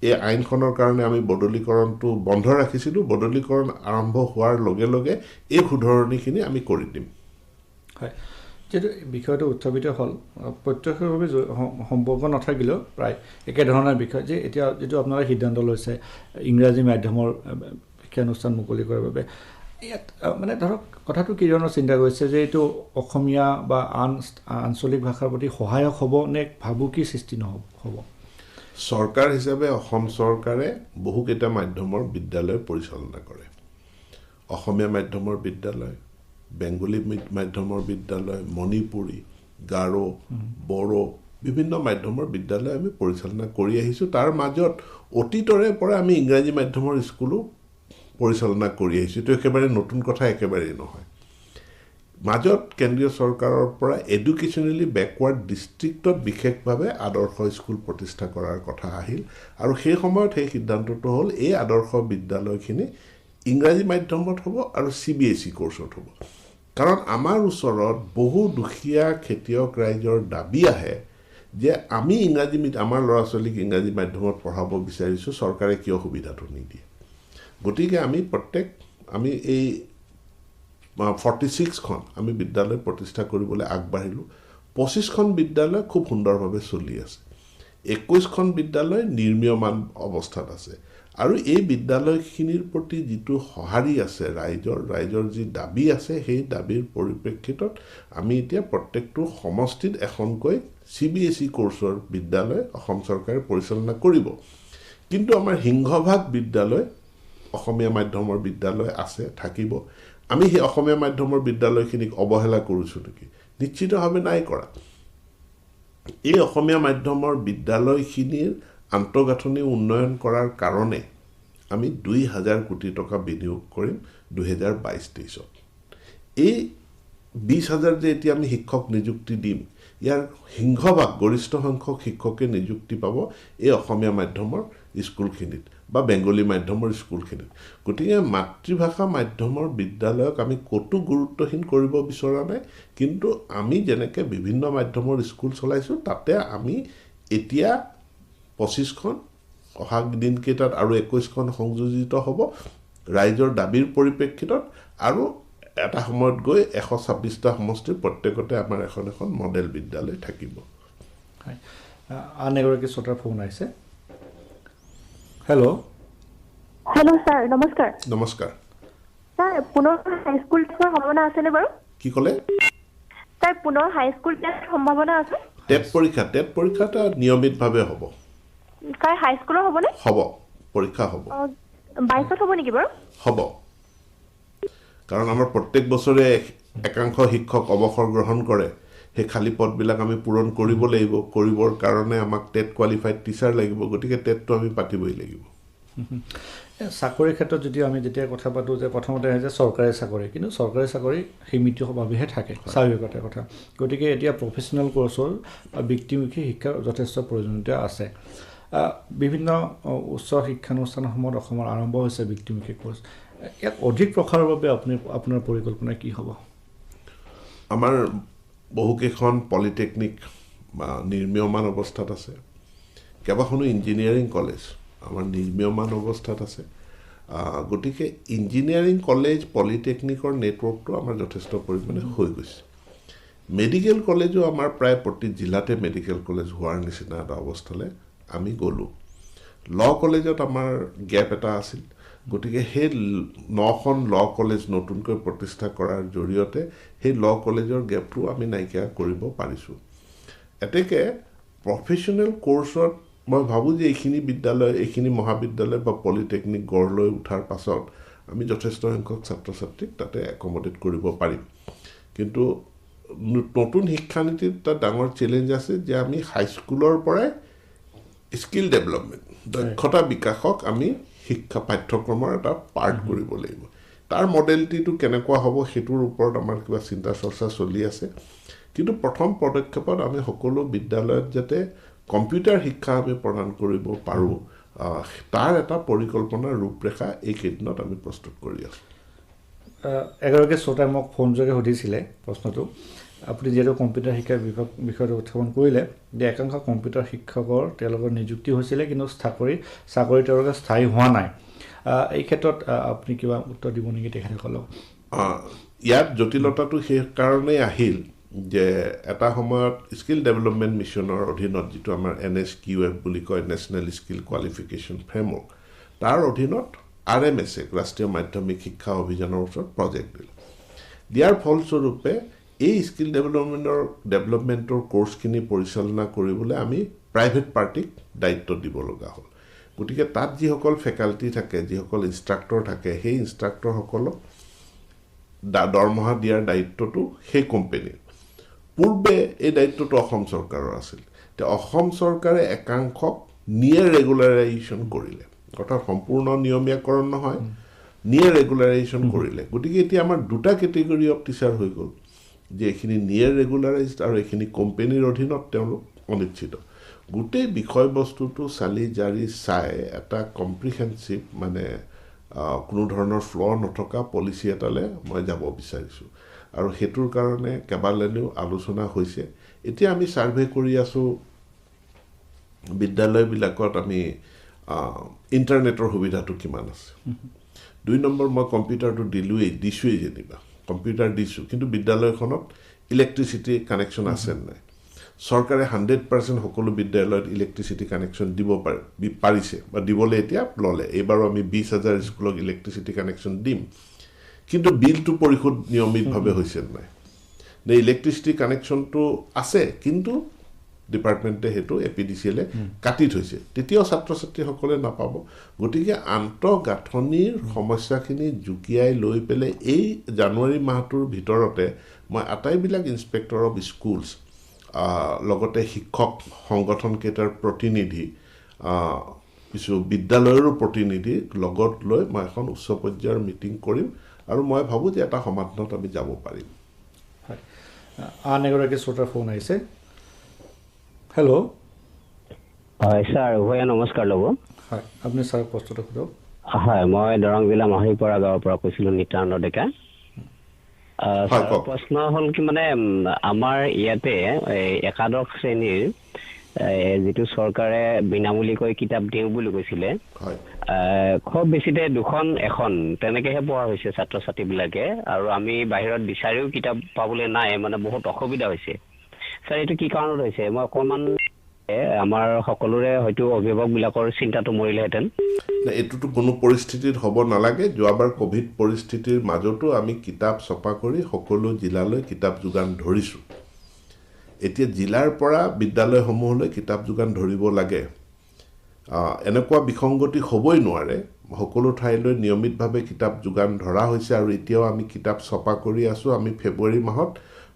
এই আইনখনৰ কাৰণে আমি বদলীকৰণটো বন্ধ ৰাখিছিলোঁ বদলীকৰণ আৰম্ভ হোৱাৰ লগে লগে এই শুধৰণিখিনি আমি কৰি দিম হয় যিহেতু বিষয়টো উত্থাপিত হ'ল প্ৰত্যক্ষভাৱে সম্পৰ্ক নাথাকিলেও প্ৰায় একেধৰণৰ বিষয় যে এতিয়া যিটো আপোনালোকে সিদ্ধান্ত লৈছে ইংৰাজী মাধ্যমৰ শিক্ষানুষ্ঠান মুকলি কৰাৰ বাবে ইয়াত মানে ধৰক কথাটো কি ধৰণৰ চিন্তা কৰিছে যে এইটো অসমীয়া বা আঞ্চলিক ভাষাৰ প্ৰতি সহায়ক হ'ব নে ভাবুকি সৃষ্টি হ'ব চৰকাৰ হিচাপে অসম চৰকাৰে বহুকেইটা মাধ্যমৰ বিদ্যালয় পৰিচালনা কৰে অসমীয়া মাধ্যমৰ বিদ্যালয় বেংগলী মাধ্যমৰ বিদ্যালয় মণিপুৰী গাৰো বড়ো বিভিন্ন মাধ্যমৰ বিদ্যালয় আমি পৰিচালনা কৰি আহিছোঁ তাৰ মাজত অতীতৰে পৰা আমি ইংৰাজী মাধ্যমৰ স্কুলো পৰিচালনা কৰি আহিছোঁ এইটো একেবাৰে নতুন কথা একেবাৰেই নহয় মাজত কেন্দ্ৰীয় চৰকাৰৰ পৰা এডুকেশ্যনেলি বেকৱাৰ্ড ডিষ্ট্ৰিক্টত বিশেষভাৱে আদৰ্শ স্কুল প্ৰতিষ্ঠা কৰাৰ কথা আহিল আৰু সেই সময়ত সেই সিদ্ধান্তটো হ'ল এই আদৰ্শ বিদ্যালয়খিনি ইংৰাজী মাধ্যমত হ'ব আৰু CBSE কোৰ্চত হ'ব কাৰণ আমাৰ ওচৰত বহু দুখীয়া খেতিয়ক ৰাইজৰ দাবী আহে যে আমি আমাৰ ল'ৰা ছোৱালীক ইংৰাজী মাধ্যমত পঢ়াব বিচাৰিছোঁ চৰকাৰে কিয় সুবিধাটো নিদিয়ে গতিকে আমি এই 46খন আমি বিদ্যালয় প্ৰতিষ্ঠা কৰিবলৈ আগবাঢ়িলোঁ 25খন বিদ্যালয় খুব সুন্দৰভাৱে চলি আছে 21খন বিদ্যালয় নিৰ্মীয়মান অৱস্থাত আছে আৰু এই বিদ্যালয়খিনিৰ প্ৰতি যিটো সঁহাৰি আছে ৰাইজৰ যি দাবী আছে সেই দাবীৰ পৰিপ্ৰেক্ষিতত আমি এতিয়া প্ৰত্যেকটো সমষ্টিত এখনকৈ CBSE কোৰ্চৰ বিদ্যালয় অসম চৰকাৰে পৰিচালনা কৰিব কিন্তু আমাৰ সিংহভাগ বিদ্যালয় অসমীয়া মাধ্যমৰ বিদ্যালয় আছে থাকিব আমি সেই অসমীয়া মাধ্যমৰ বিদ্যালয়খিনিক অৱহেলা কৰিছোঁ নেকি নিশ্চিতভাৱে নাই কৰা এই অসমীয়া মাধ্যমৰ বিদ্যালয়খিনিৰ আন্তঃগাঁথনি উন্নয়ন কৰাৰ কাৰণে আমি 2000 কোটি টকা বিনিয়োগ কৰিম 2022-23ত এই 20000 যে এতিয়া আমি শিক্ষক নিযুক্তি দিম ইয়াৰ সিংহভাগ গৰিষ্ঠ সংখ্যক শিক্ষকে নিযুক্তি পাব এই অসমীয়া মাধ্যমৰ স্কুলখিনিত বা বেংগলী মাধ্যমৰ স্কুলখিনিত গতিকে মাতৃভাষা মাধ্যমৰ বিদ্যালয়ক আমি কতো গুৰুত্বহীন কৰিব বিচৰা নাই কিন্তু আমি যেনেকৈ বিভিন্ন মাধ্যমৰ স্কুল চলাইছোঁ তাতে আমি এতিয়া 25খন অহা দিনকেইটাত আৰু 21খন সংযোজিত হ'ব ৰাইজৰ দাবীৰ পৰিপ্ৰেক্ষিতত আৰু এটা সময়ত গৈ 126টা সমষ্টিৰ প্ৰত্যেকতে আমাৰ এখন মডেল বিদ্যালয় থাকিব আন এগৰাকী শ্ৰোতাৰ ফোন আহিছে হেল্ল' ছাৰ নমস্কাৰ ছাৰ পুনৰ হাইস্কুল টেষ্টৰ সম্ভাৱনা আছেনে বাৰু কি ক'লে ছাৰ পুনৰ হাইস্কুল টেষ্ট সম্ভাৱনা আছে টেট পৰীক্ষাটা নিয়মিতভাৱে হ'ব ছাৰ হাইস্কুলৰ হ'বনে হ'ব পৰীক্ষা হ'ব 22ত হ'ব নেকি বাৰু হ'ব কাৰণ আমাৰ প্ৰত্যেক বছৰে একাংশ শিক্ষক অৱসৰ গ্ৰহণ কৰে সেই খালী পদবিলাক আমি পূৰণ কৰিব লাগিব কৰিবৰ কাৰণে আমাক টেট কোৱালিফাইড টিচাৰ লাগিব গতিকে টেটটো আমি পাতিবই লাগিব চাকৰিৰ ক্ষেত্ৰত যদি আমি যেতিয়া কথা পাতোঁ যে প্ৰথমতে যে চৰকাৰী চাকৰি কিন্তু চৰকাৰী চাকৰি সীমিতভাৱেহে থাকে স্বাভাৱিকতে কথা গতিকে এতিয়া প্ৰফেচনেল কোৰ্চৰ বৃত্তিমুখী শিক্ষাৰ যথেষ্ট প্ৰয়োজনীয়তা আছে বিভিন্ন উচ্চ শিক্ষানুষ্ঠানসমূহত অসমৰ আৰম্ভ হৈছে বৃত্তিমুখী কোৰ্চ ইয়াক অধিক প্ৰসাৰৰ বাবে আপোনাৰ পৰিকল্পনা কি হ'ব আমাৰ বহুকেইখন পলিটেকনিক নিৰ্মীয়মান অৱস্থাত আছে কেইবাখনো ইঞ্জিনিয়াৰিং কলেজ আমাৰ নিৰ্মীয়মান অৱস্থাত আছে গতিকে ইঞ্জিনিয়াৰিং কলেজ পলিটেকনিকৰ নেটৱৰ্কটো আমাৰ যথেষ্ট পৰিমাণে হৈ গৈছে মেডিকেল কলেজো আমাৰ প্ৰায় প্ৰতি জিলাতে মেডিকেল কলেজ হোৱাৰ নিচিনা এটা অৱস্থালৈ আমি গ'লোঁ ল কলেজত আমাৰ গেপ এটা আছিল গতিকে সেই 9খন ল কলেজ নতুনকৈ প্ৰতিষ্ঠা কৰাৰ জৰিয়তে সেই ল কলেজৰ গেপটো আমি নাইকিয়া কৰিব পাৰিছোঁ এতেকে প্ৰফেচনেল কোৰ্চত মই ভাবোঁ যে এইখিনি বিদ্যালয় এইখিনি মহাবিদ্যালয় বা পলিটেকনিক গঢ় লৈ উঠাৰ পাছত আমি যথেষ্ট সংখ্যক ছাত্ৰ ছাত্ৰীক তাতে একমডেট কৰিব পাৰিম কিন্তু নতুন শিক্ষানীতিত এটা ডাঙৰ চেলেঞ্জ আছে যে আমি হাইস্কুলৰ পৰাই স্কিল ডেভেলপমেণ্ট দক্ষতা বিকাশক আমি শিক্ষা পাঠ্যক্ৰমৰ এটা পাৰ্ট কৰিব লাগিব তাৰ মডেলিটিটো কেনেকুৱা হ'ব সেইটোৰ ওপৰত আমাৰ কিবা চিন্তা চৰ্চা চলি আছে কিন্তু প্ৰথম পদক্ষেপত আমি সকলো বিদ্যালয়ত যাতে কম্পিউটাৰ শিক্ষা আমি প্ৰদান কৰিব পাৰোঁ তাৰ এটা পৰিকল্পনাৰ ৰূপৰেখা এই কেইদিনত আমি প্ৰস্তুত কৰি আছোঁ এগৰাকী শ্ৰোতাই মোক ফোনযোগে সুধিছিলে প্ৰশ্নটো আপুনি যিহেতু কম্পিউটাৰ শিক্ষাৰ বিষয়টো উত্থাপন কৰিলে যে একাংশ কম্পিউটাৰ শিক্ষকৰ তেওঁলোকৰ নিযুক্তি হৈছিলে কিন্তু চাকৰি তেওঁলোকে স্থায়ী হোৱা নাই এই ক্ষেত্ৰত আপুনি কিবা উত্তৰ দিব নেকি তেখেতসকলক ইয়াত জটিলতাটো সেই কাৰণেই আহিল যে এটা সময়ত স্কিল ডেভেলপমেণ্ট মিছনৰ অধীনত যিটো আমাৰ NSQF বুলি কয় নেশ্যনেল স্কিল কোৱালিফিকেশ্যন ফ্ৰেমৱৰ্ক তাৰ অধীনত RMS ৰাষ্ট্ৰীয় মাধ্যমিক শিক্ষা অভিযানৰ ওচৰত প্ৰজেক্ট দিয়াৰ ফলস্বৰূপে এই স্কিল ডেভেলপমেণ্টৰ কোৰ্চখিনি পৰিচালনা কৰিবলৈ আমি প্ৰাইভেট পাৰ্টিক দায়িত্ব দিব লগা হ'ল গতিকে তাত যিসকল ফেকাল্টি থাকে যিসকল ইনষ্ট্ৰাক্টৰ থাকে সেই ইনষ্ট্ৰাক্টৰসকলক দৰমহা দিয়াৰ দায়িত্বটো সেই কোম্পানীৰ পূৰ্বে এই দায়িত্বটো অসম চৰকাৰৰ আছিল অসম চৰকাৰে একাংশক নিয়ে ৰেগুলাৰাইজেশ্যন কৰিলে অৰ্থাৎ সম্পূৰ্ণ নিয়মীয়াকৰণ নহয় নিয়ে ৰেগুলাৰাইজেশ্যন কৰিলে গতিকে এতিয়া আমাৰ দুটা কেটেগৰী অফ টিচাৰ হৈ গ'ল যে এইখিনি নিয়ে ৰেগুলাৰাইজড আৰু এইখিনি কোম্পানীৰ অধীনত তেওঁলোক অনিশ্চিত গোটেই বিষয়বস্তুটো চালি জাৰি চাই এটা কম্প্ৰিহেনচিভ মানে কোনো ধৰণৰ ফ্ল নথকা পলিচি এটালৈ মই যাব বিচাৰিছোঁ আৰু সেইটোৰ কাৰণে কেইবালানিও আলোচনা হৈছে এতিয়া আমি ছাৰ্ভে কৰি আছোঁ বিদ্যালয়বিলাকত আমি ইণ্টাৰনেটৰ সুবিধাটো কিমান আছে 2 নম্বৰ মই কম্পিউটাৰটো দিছোঁৱেই যেনিবা কম্পিউটাৰ দিছোঁ কিন্তু বিদ্যালয়খনত ইলেক্ট্ৰিচিটি কানেকশ্যন আছে নাই চৰকাৰে 100% সকলো বিদ্যালয়ত ইলেক্ট্ৰিচিটি কানেকশ্যন দিব পাৰিছে বা দিবলৈ এতিয়া ল'লে এইবাৰো আমি 20,000 স্কুলক ইলেক্ট্ৰিচিটি কানেকশ্যন দিম কিন্তু বিলটো পৰিশোধ নিয়মিতভাৱে হৈছে নাই নে ইলেক্ট্ৰিচিটি কানেকশ্যনটো আছে কিন্তু ডিপাৰ্টমেণ্টে সেইটো APDCLে কাটি থৈছে তেতিয়াও ছাত্ৰ ছাত্ৰীসকলে নাপাব গতিকে আন্তঃগাঁথনিৰ সমস্যাখিনি জুকিয়াই লৈ পেলাই এই জানুৱাৰী মাহটোৰ ভিতৰতে মই আটাইবিলাক ইনস্পেক্টৰ অফ স্কুলছ লগতে শিক্ষক সংগঠনকেইটাৰ প্ৰতিনিধি কিছু বিদ্যালয়ৰো প্ৰতিনিধি লগত লৈ মই এখন উচ্চ পৰ্যায়ৰ মিটিং কৰিম আৰু মই ভাবোঁ যে এটা সমাধানত আমি যাব পাৰিম আন এগৰাকী শ্ৰোতাৰ ফোন আহিছে হেল্ল' হয় ছাৰ উভয়ে নমস্কাৰ ল'ব হয় আপুনি ছাৰ প্ৰশ্নটো সোধক হয় মই দৰং জিলা মাহিৰপৰা গাঁৱৰ পৰা কৈছিলোঁ নিত্যানন্দ ডেকা প্ৰশ্ন হ'ল কি মানে আমাৰ ইয়াতে একাদশ শ্ৰেণীৰ যিটো চৰকাৰে বিনামূলীয়াকৈ কিতাপ দিওঁ বুলি কৈছিলে খুব বেছিতে 2-1 তেনেকৈহে পোৱা হৈছে ছাত্ৰ ছাত্ৰীবিলাকে আৰু আমি বাহিৰত বিচাৰিও কিতাপ পাবলৈ নাই মানে বহুত অসুবিধা হৈছে ছাৰ এইটো কি কাৰণত হৈছে মই অকণমান আমাৰ সকলোৰে হয়তো অভিভাৱকবিলাকৰ চিন্তাটো মৰিলেহেঁতেন এইটোতো কোনো পৰিস্থিতিত হ'ব নালাগে যোৱাবাৰ কোভিড পৰিস্থিতিৰ মাজতো আমি কিতাপ ছপা কৰি সকলো জিলালৈ কিতাপ যোগান ধৰিছোঁ এতিয়া জিলাৰ পৰা বিদ্যালয়সমূহলৈ কিতাপ যোগান ধৰিব লাগে এনেকুৱা বিসংগতি হ'বই নোৱাৰে সকলো ঠাইলৈ নিয়মিতভাৱে কিতাপ যোগান ধৰা হৈছে আৰু এতিয়াও আমি কিতাপ ছপা কৰি আছোঁ আমি ফেব্ৰুৱাৰী মাহত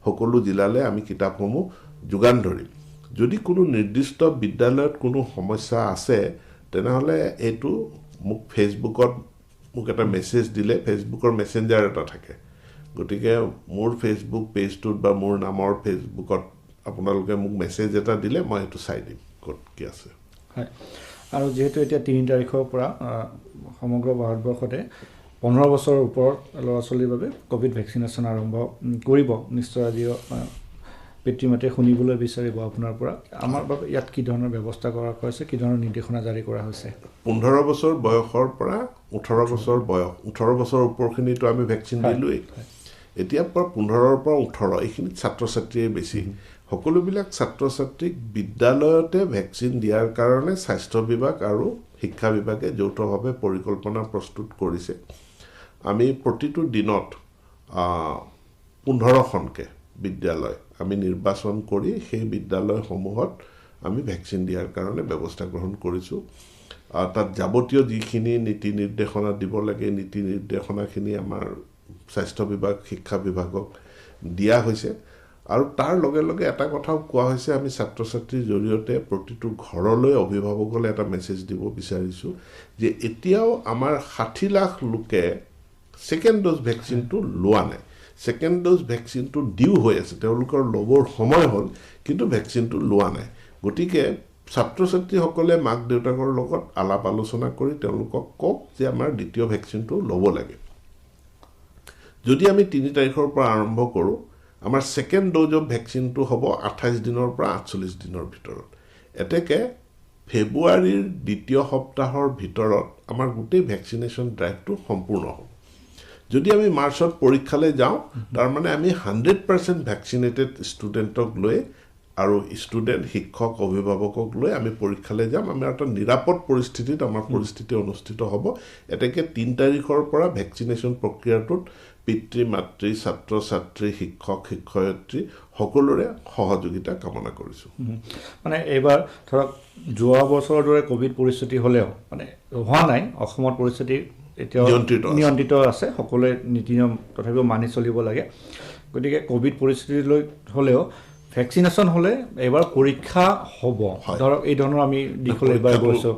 সকলো জিলালৈ আমি কিতাপসমূহ যোগান ধৰিম যদি কোনো নিৰ্দিষ্ট বিদ্যালয়ত কোনো সমস্যা আছে তেনেহ'লে এইটো মোক ফেচবুকত মোক এটা মেছেজ দিলে ফেচবুকৰ মেছেঞ্জাৰ এটা থাকে গতিকে মোৰ ফেচবুক পেজটোত বা মোৰ নামৰ ফেচবুকত আপোনালোকে মোক মেছেজ এটা দিলে মই এইটো চাই দিম ক'ত কি আছে হয় আৰু যেহেতু এতিয়া 3 তাৰিখৰ পৰা সমগ্ৰ ভাৰতবৰ্ষতে 15 বছৰৰ ওপৰত ল'ৰা ছোৱালীৰ বাবে কোভিড ভেকচিনেশ্যন আৰম্ভ কৰিব নিশ্চয় আজি পিতৃ মাতৃয়ে শুনিবলৈ বিচাৰিব আপোনাৰ পৰা আমাৰ বাবে ইয়াত কি ধৰণৰ ব্যৱস্থা কৰা হৈছে কি ধৰণৰ নিৰ্দেশনা জাৰি কৰা হৈছে 15 বছৰ বয়সৰ পৰা 18 বছৰ বয়স 18 বছৰ ওপৰখিনিতো আমি ভেকচিন দিলোই এতিয়া পৰা 15ৰ পৰা 18 এইখিনি ছাত্ৰ ছাত্ৰীয়ে বেছি সকলোবিলাক ছাত্ৰ ছাত্ৰীক বিদ্যালয়তে ভেকচিন দিয়াৰ কাৰণে স্বাস্থ্য বিভাগ আৰু শিক্ষা বিভাগে যৌথভাৱে পৰিকল্পনা প্ৰস্তুত কৰিছে আমি প্ৰতিটো দিনত 15খনকে বিদ্যালয় আমি নিৰ্বাচন কৰি সেই বিদ্যালয়সমূহত আমি ভেকচিন দিয়াৰ কাৰণে ব্যৱস্থা গ্ৰহণ কৰিছোঁ তাত যাৱতীয় যিখিনি নীতি নিৰ্দেশনা দিব লাগে নীতি নিৰ্দেশনাখিনি আমাৰ স্বাস্থ্য বিভাগ শিক্ষা বিভাগক দিয়া হৈছে আৰু তাৰ লগে লগে এটা কথাও কোৱা হৈছে আমি ছাত্ৰ ছাত্ৰীৰ জৰিয়তে প্ৰতিটো ঘৰলৈ অভিভাৱকলৈ এটা মেছেজ দিব বিচাৰিছোঁ যে এতিয়াও আমাৰ 60 লাখ লোকে সেকেন্ড ড'জ ভেকচিনটো লোৱা নাই সেকেন্ড ড'জ ভেকচিনটো ডিউ হৈ আছে তেওঁলোকৰ ল'বৰ সময় হ'ল কিন্তু ভেকচিনটো লোৱা নাই গতিকে ছাত্ৰ ছাত্ৰীসকলে মাক দেউতাকৰ লগত আলাপ আলোচনা কৰি তেওঁলোকক কওক যে আমাৰ দ্বিতীয় ভেকচিনটো ল'ব লাগে যদি আমি 3 তাৰিখৰ পৰা আৰম্ভ কৰোঁ আমাৰ সেকেন্ড ড'জ অফ ভেকচিনটো হ'ব 28 দিনৰ পৰা 48 দিনৰ ভিতৰত এতেকে ফেব্ৰুৱাৰীৰ দ্বিতীয় সপ্তাহৰ ভিতৰত আমাৰ গোটেই ভেকচিনেশ্যন ড্ৰাইভটো সম্পূৰ্ণ হ'ব যদি আমি মাৰ্চত পৰীক্ষালৈ যাওঁ তাৰ মানে আমি 100% ভ্যাকচিনেটেড ষ্টুডেণ্টক লৈ আৰু ষ্টুডেণ্ট শিক্ষক অভিভাৱকক লৈ আমি পৰীক্ষালৈ যাম আমি এটা নিৰাপদ পৰিস্থিতিত আমাৰ পৰিস্থিতি অনুষ্ঠিত হ'ব এতেকে 3 তাৰিখৰ পৰা ভ্যাকচিনেশ্যন প্ৰক্ৰিয়াটোত পিতৃ মাতৃ ছাত্ৰ ছাত্ৰী শিক্ষক শিক্ষয়িত্ৰী সকলোৰে সহযোগিতা কামনা কৰিছোঁ মানে এইবাৰ ধৰক যোৱা বছৰৰ দৰে কোভিড পৰিস্থিতি হ'লেও মানে হোৱা নাই অসমৰ পৰিস্থিতি এতিয়া নিয়ন্ত্ৰিত আছে সকলোৱে নীতি নিয়ম তথাপিও মানি চলিব লাগে গতিকে কোভিড পৰিস্থিতিলৈ হ'লেও ভ্যাকচিনেশ্যন হ'লে এবাৰ পৰীক্ষা হ'ব ধৰক এই ধৰণৰ আমি দিখলে এবাৰ গৈছো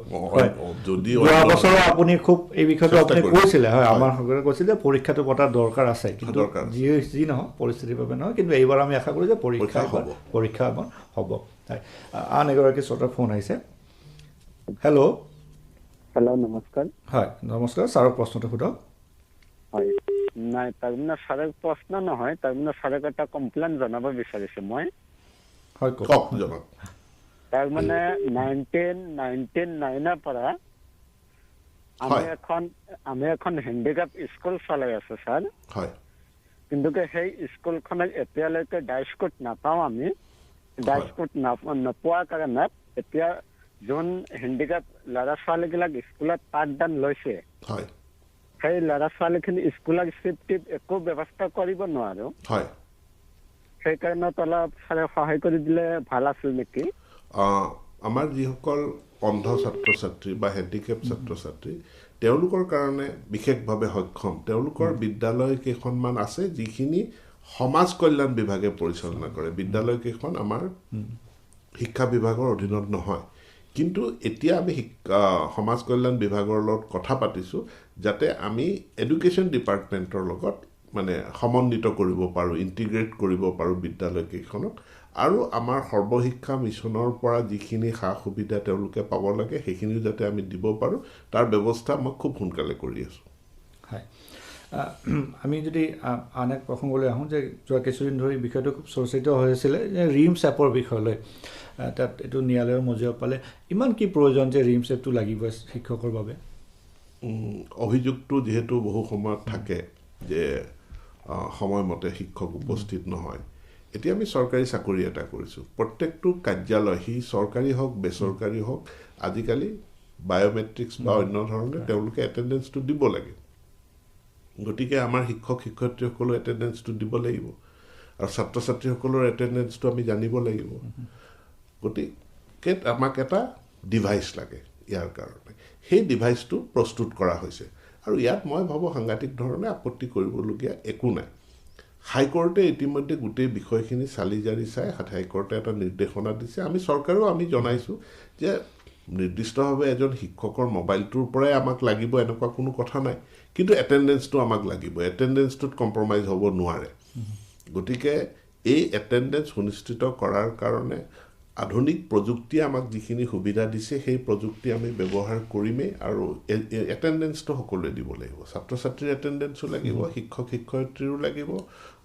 যদি যোৱা বছৰ আপুনি খুব এই বিষয়টো আপুনি কৈছিলে হয় আমাৰ সকলোৱে কৈছিলে পৰীক্ষাটো পতাৰ দৰকাৰ আছে কিন্তু যি নহয় পৰিস্থিতিৰ বাবে নহয় কিন্তু এইবাৰ আমি আশা কৰোঁ যে পৰীক্ষা হ'ব আন এগৰাকী শ্ৰোতাৰ ফোন আহিছে হেল্ল' নমস্কাৰ হয় নমস্কাৰ ছাৰক প্ৰশ্নটো সোধক হয় নাই তাৰমানে ছাৰক প্ৰশ্ন নহয় তাৰমানে ছাৰক এটা কমপ্লেইন জনাব বিচাৰিছোঁ মই হয় কওক জনাওক তাৰমানে 1999 পৰা আমি এখন হেণ্ডিক্যাপ স্কুল চলাই আছো ছাৰ হয় কিন্তু সেই স্কুলখনত এতিয়ালৈকে ডাইস্কুট নাপাওঁ আমি ডাইস্কুট নোপোৱাৰ কাৰণে এতিয়া যোন হেণ্ডিক্যাপ ল'ৰা ছোৱালীবিলাক স্কুলত পাঠদান লৈছে হয় সেই ল'ৰা ছোৱালীখিনি স্কুলৰ ছেফটিত একো ব্যৱস্থা কৰিব নোৱাৰো হয় সেইকাৰণে অলপ সহায় কৰি দিলে ভাল আছিল নেকি আমাৰ যিসকল অন্ধ ছাত্ৰ ছাত্ৰী বা হেণ্ডিক্যাপ ছাত্ৰ ছাত্ৰী তেওঁলোকৰ কাৰণে বিশেষভাৱে সক্ষম তেওঁলোকৰ বিদ্যালয় কেইখনমান আছে যিখিনি সমাজ কল্যাণ বিভাগে পৰিচালনা কৰে বিদ্যালয় কেইখন আমাৰ শিক্ষা বিভাগৰ অধীনত নহয় কিন্তু এতিয়া আমি সমাজ কল্যাণ বিভাগৰ লগত কথা পাতিছোঁ যাতে আমি এডুকেশ্যন ডিপাৰ্টমেণ্টৰ লগত মানে সমন্বিত কৰিব পাৰোঁ ইণ্টিগ্ৰেট কৰিব পাৰোঁ বিদ্যালয় কেইখনক আৰু আমাৰ সৰ্বশিক্ষা মিছনৰ পৰা যিখিনি সা সুবিধা তেওঁলোকে পাব লাগে সেইখিনিও যাতে আমি দিব পাৰোঁ তাৰ ব্যৱস্থা মই খুব সোনকালে কৰি আছোঁ হয় আমি যদি আন এক প্ৰসংগলৈ আহোঁ যে যোৱা কিছুদিন ধৰি বিষয়টো খুব চৰ্চিত হৈ আছিলে যে ৰিমছ এপৰ বিষয়লৈ তাত এইটো ন্যায়ালয়ৰ মজিয়া পালে ইমান কি প্ৰয়োজন যে ৰিমছ এপটো লাগিব শিক্ষকৰ বাবে অভিযোগটো যিহেতু বহু সময়ত থাকে যে সময়মতে শিক্ষক উপস্থিত নহয় এতিয়া আমি চৰকাৰী চাকৰি এটা কৰিছোঁ প্ৰত্যেকটো কাৰ্যালয় সি চৰকাৰী হওক বেচৰকাৰী হওক আজিকালি বায়োমেট্ৰিক্স বা অন্য ধৰণে তেওঁলোকে এটেণ্ডেঞ্চটো দিব লাগে গতিকে আমাৰ শিক্ষক শিক্ষয়িত্ৰীসকলৰ এটেণ্ডেঞ্চটো দিব লাগিব আৰু ছাত্ৰ ছাত্ৰীসকলৰ এটেণ্ডেঞ্চটো আমি জানিব লাগিব গতিকে আমাক এটা ডিভাইচ লাগে ইয়াৰ কাৰণে সেই ডিভাইচটো প্ৰস্তুত কৰা হৈছে আৰু ইয়াত মই ভাবোঁ সাংঘাতিক ধৰণে আপত্তি কৰিবলগীয়া একো নাই হাইকোৰ্টে ইতিমধ্যে গোটেই বিষয়খিনি চালি জাৰি চাই হাইকোৰ্টে এটা নিৰ্দেশনা দিছে আমি চৰকাৰেও আমি জনাইছোঁ যে নিৰ্দিষ্টভাৱে এজন শিক্ষকৰ মোবাইলটোৰ পৰাই আমাক লাগিব এনেকুৱা কোনো কথা নাই কিন্তু এটেণ্ডেঞ্চটো আমাক লাগিব এটেণ্ডেঞ্চটোত কম্প্ৰমাইজ হ'ব নোৱাৰে গতিকে এই এটেণ্ডেঞ্চ সুনিশ্চিত কৰাৰ কাৰণে আধুনিক প্ৰযুক্তিয়ে আমাক যিখিনি সুবিধা দিছে সেই প্ৰযুক্তি আমি ব্যৱহাৰ কৰিমেই আৰু এটেণ্ডেঞ্চটো সকলোৱে দিব লাগিব ছাত্ৰ ছাত্ৰীৰ এটেণ্ডেঞ্চো লাগিব শিক্ষক শিক্ষয়িত্ৰীৰো লাগিব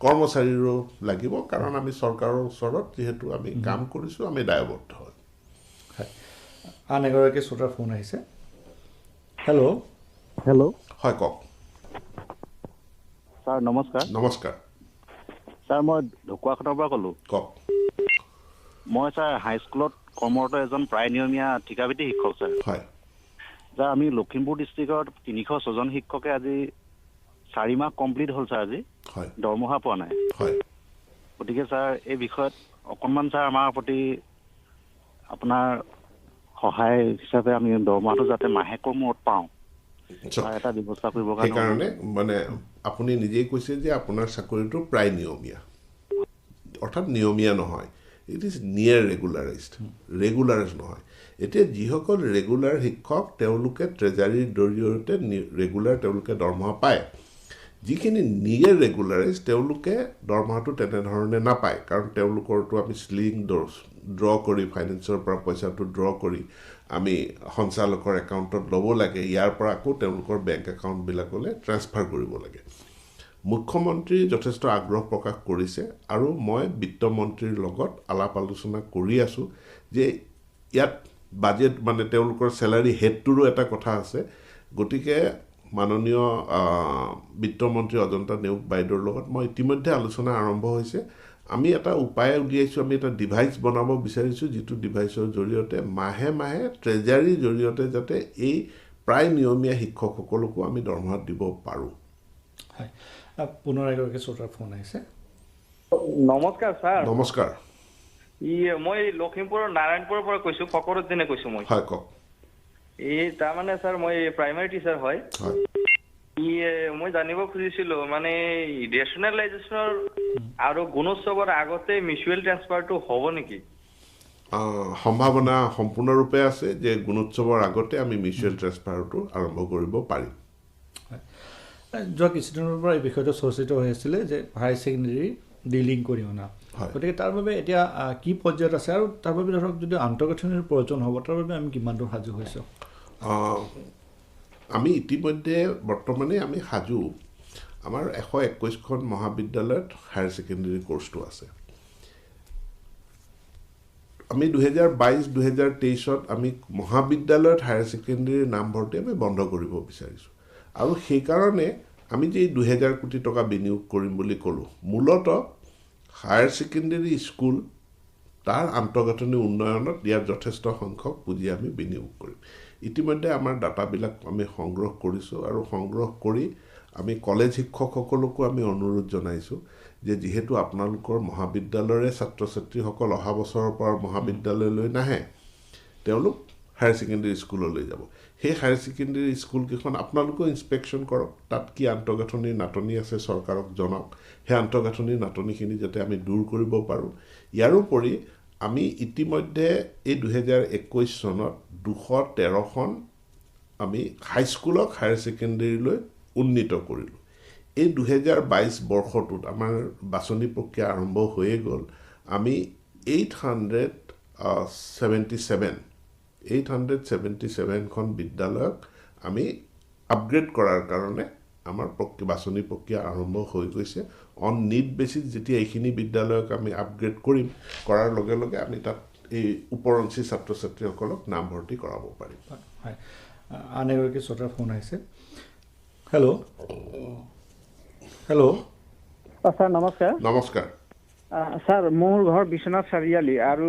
কৰ্মচাৰীৰো লাগিব কাৰণ আমি চৰকাৰৰ ওচৰত যিহেতু আমি কাম কৰিছোঁ আমি দায়বদ্ধ হয় আন এগৰাকী শ্ৰোতাৰ ফোন আহিছে হেল্ল' হয় কওক ছাৰ নমস্কাৰ নমস্কাৰ ছাৰ মই ঢকুৱাখানাৰ পৰা ক'লোঁ কওক মই ছাৰ হাইস্কুলত কৰ্মৰত এজন প্ৰায় নিয়মীয়া ঠিকাভিত্তিক শিক্ষক ছাৰ হয় ছাৰ আমি লখিমপুৰ ডিষ্ট্ৰিক্টৰ 306জন শিক্ষকে আজি 4 মাহ কমপ্লিট হ'ল ছাৰ আজি হয় দৰমহা পোৱা নাই হয় গতিকে ছাৰ এই বিষয়ত অকণমান ছাৰ আমাৰ প্ৰতি আপোনাৰ সহায় হিচাপে আমি দৰমহাটো যাতে মাহেকৰ মূৰত পাওঁ তাৰ এটা ব্যৱস্থা কৰিবৰ কাৰণে সেইকাৰণে মানে আপুনি নিজেই কৈছে যে আপোনাৰ চাকৰিটো প্ৰায় নিয়মীয়া অৰ্থাৎ নিয়মীয়া নহয় ইট ইজ নিয়াৰ ৰেগুলাৰাইজ নহয় এতিয়া যিসকল ৰেগুলাৰ শিক্ষক তেওঁলোকে ট্ৰেজাৰীৰ জৰিয়তে ৰেগুলাৰ তেওঁলোকে দৰমহা পায় যিখিনি নিয়াৰ ৰেগুলাৰাইজ তেওঁলোকে দৰমহাটো তেনেধৰণে নাপায় কাৰণ তেওঁলোকৰতো আমি স্লিং ড্ৰ কৰি ফাইনেন্সৰ পৰা পইচাটো ড্ৰ কৰি আমি সঞ্চালকৰ একাউণ্টত ল'ব লাগে ইয়াৰ পৰা আকৌ তেওঁলোকৰ বেংক একাউণ্টবিলাকলৈ ট্ৰান্সফাৰ কৰিব লাগে মুখ্যমন্ত্ৰী যথেষ্ট আগ্ৰহ প্ৰকাশ কৰিছে আৰু মই বিত্তমন্ত্ৰীৰ লগত আলাপ আলোচনা কৰি আছোঁ যে ইয়াত বাজেট মানে তেওঁলোকৰ চেলাৰী হেডটোৰো এটা কথা আছে গতিকে মাননীয় বিত্তমন্ত্ৰী অজন্তা নেওগ বাইদেউৰ লগত মই ইতিমধ্যে আলোচনা আৰম্ভ হৈছে আমি এটা উপায় উলিয়াইছোঁ আমি এটা ডিভাইচ বনাব বিচাৰিছোঁ যিটো ডিভাইচৰ জৰিয়তে মাহে মাহে ট্ৰেজাৰীৰ জৰিয়তে যাতে এই প্ৰায় নিয়মীয়া শিক্ষকসকলকো আমি দৰমহা দিব পাৰোঁ হয় পুনৰ এগৰাকী শ্ৰোতাৰ ফোন আহিছে নমস্কাৰ ছাৰ নমস্কাৰ মই লখিমপুৰৰ নাৰায়ণপুৰৰ পৰা কৈছোঁ ফকৰুদ্দিনে কৈছোঁ মই হয় কওক তাৰমানে ছাৰ মই প্ৰাইমাৰী টিচাৰ হয় মই জানিব খুজিছিলোঁ মানে ৰেচনেলাইজেশ্যনৰ আৰু গুণোৎসৱৰ আগতে মিউচুৱেল ট্ৰান্সফাৰটো হ'ব নেকি সম্ভাৱনা সম্পূৰ্ণৰূপে আছে যে গুণোৎসৱৰ আগতে আমি মিউচুৱেল ট্ৰান্সফাৰটো আৰম্ভ কৰিব পাৰিম যোৱা কিছুদিনৰ পৰা এই বিষয়টো চৰ্চিত হৈ আছিলে যে হায়াৰ ছেকেণ্ডেৰী ডিলিং কৰি অনা গতিকে তাৰ বাবে এতিয়া কি পৰ্যায়ত আছে আৰু তাৰ বাবে ধৰক যদি আন্তঃগাঁথনিৰ প্ৰয়োজন হ'ব তাৰ বাবে আমি কিমান দূৰ সাজু হৈছোঁ আমি ইতিমধ্যে বৰ্তমানে আমি সাজু আমাৰ 121খন মহাবিদ্যালয়ত হায়াৰ ছেকেণ্ডেৰী কোৰ্চটো আছে আমি 2022-2023ত আমি মহাবিদ্যালয়ত হায়াৰ ছেকেণ্ডেৰীৰ নামভৰ্তি আমি বন্ধ কৰিব বিচাৰিছোঁ আৰু সেইকাৰণে আমি যে 2000 কোটি টকা বিনিয়োগ কৰিম বুলি ক'লোঁ মূলতঃ হায়াৰ ছেকেণ্ডেৰী স্কুল তাৰ আন্তঃগাঁথনি উন্নয়নত ইয়াৰ যথেষ্ট সংখ্যক পুঁজি আমি বিনিয়োগ কৰিম ইতিমধ্যে আমাৰ ডাটাবিলাক আমি সংগ্ৰহ কৰিছোঁ আৰু সংগ্ৰহ কৰি আমি কলেজ শিক্ষকসকলকো আমি অনুৰোধ জনাইছোঁ যে যিহেতু আপোনালোকৰ মহাবিদ্যালয়ৰে ছাত্ৰ ছাত্ৰীসকল অহা বছৰৰ পৰা মহাবিদ্যালয়লৈ নাহে তেওঁলোক হায়াৰ ছেকেণ্ডেৰী স্কুললৈ যাব সেই হায়াৰ ছেকেণ্ডেৰী স্কুলকেইখন আপোনালোকেও ইনস্পেকশ্যন কৰক তাত কি আন্তঃগাঁথনিৰ নাটনি আছে চৰকাৰক জনাওক সেই আন্তঃগাঁথনিৰ নাটনিখিনি যাতে আমি দূৰ কৰিব পাৰোঁ ইয়াৰোপৰি আমি ইতিমধ্যে এই 2021 চনত 213খন আমি হাইস্কুলক হায়াৰ ছেকেণ্ডেৰীলৈ উন্নীত কৰিলোঁ এই 2022 বৰ্ষটোত আমাৰ বাছনি প্ৰক্ৰিয়া আৰম্ভ হৈয়ে গ'ল আমি 877খন বিদ্যালয়ক আমি আপগ্ৰেড কৰাৰ কাৰণে আমাৰ বাছনি প্ৰক্ৰিয়া আৰম্ভ হৈ গৈছে অন নিড বেচিছ যেতিয়া এইখিনি বিদ্যালয়ক আমি আপগ্ৰেড কৰিম কৰাৰ লগে লগে আমি তাত এই উপৰঞ্চি ছাত্ৰ ছাত্ৰীসকলক নামভৰ্তি কৰাব পাৰিম হয় আন এগৰাকী শ্ৰোতাৰ ফোন আহিছে হেল্ল' ছাৰ নমস্কাৰ নমস্কাৰ ছাৰ মোৰ ঘৰ বিশ্বনাথ চাৰিআলি আৰু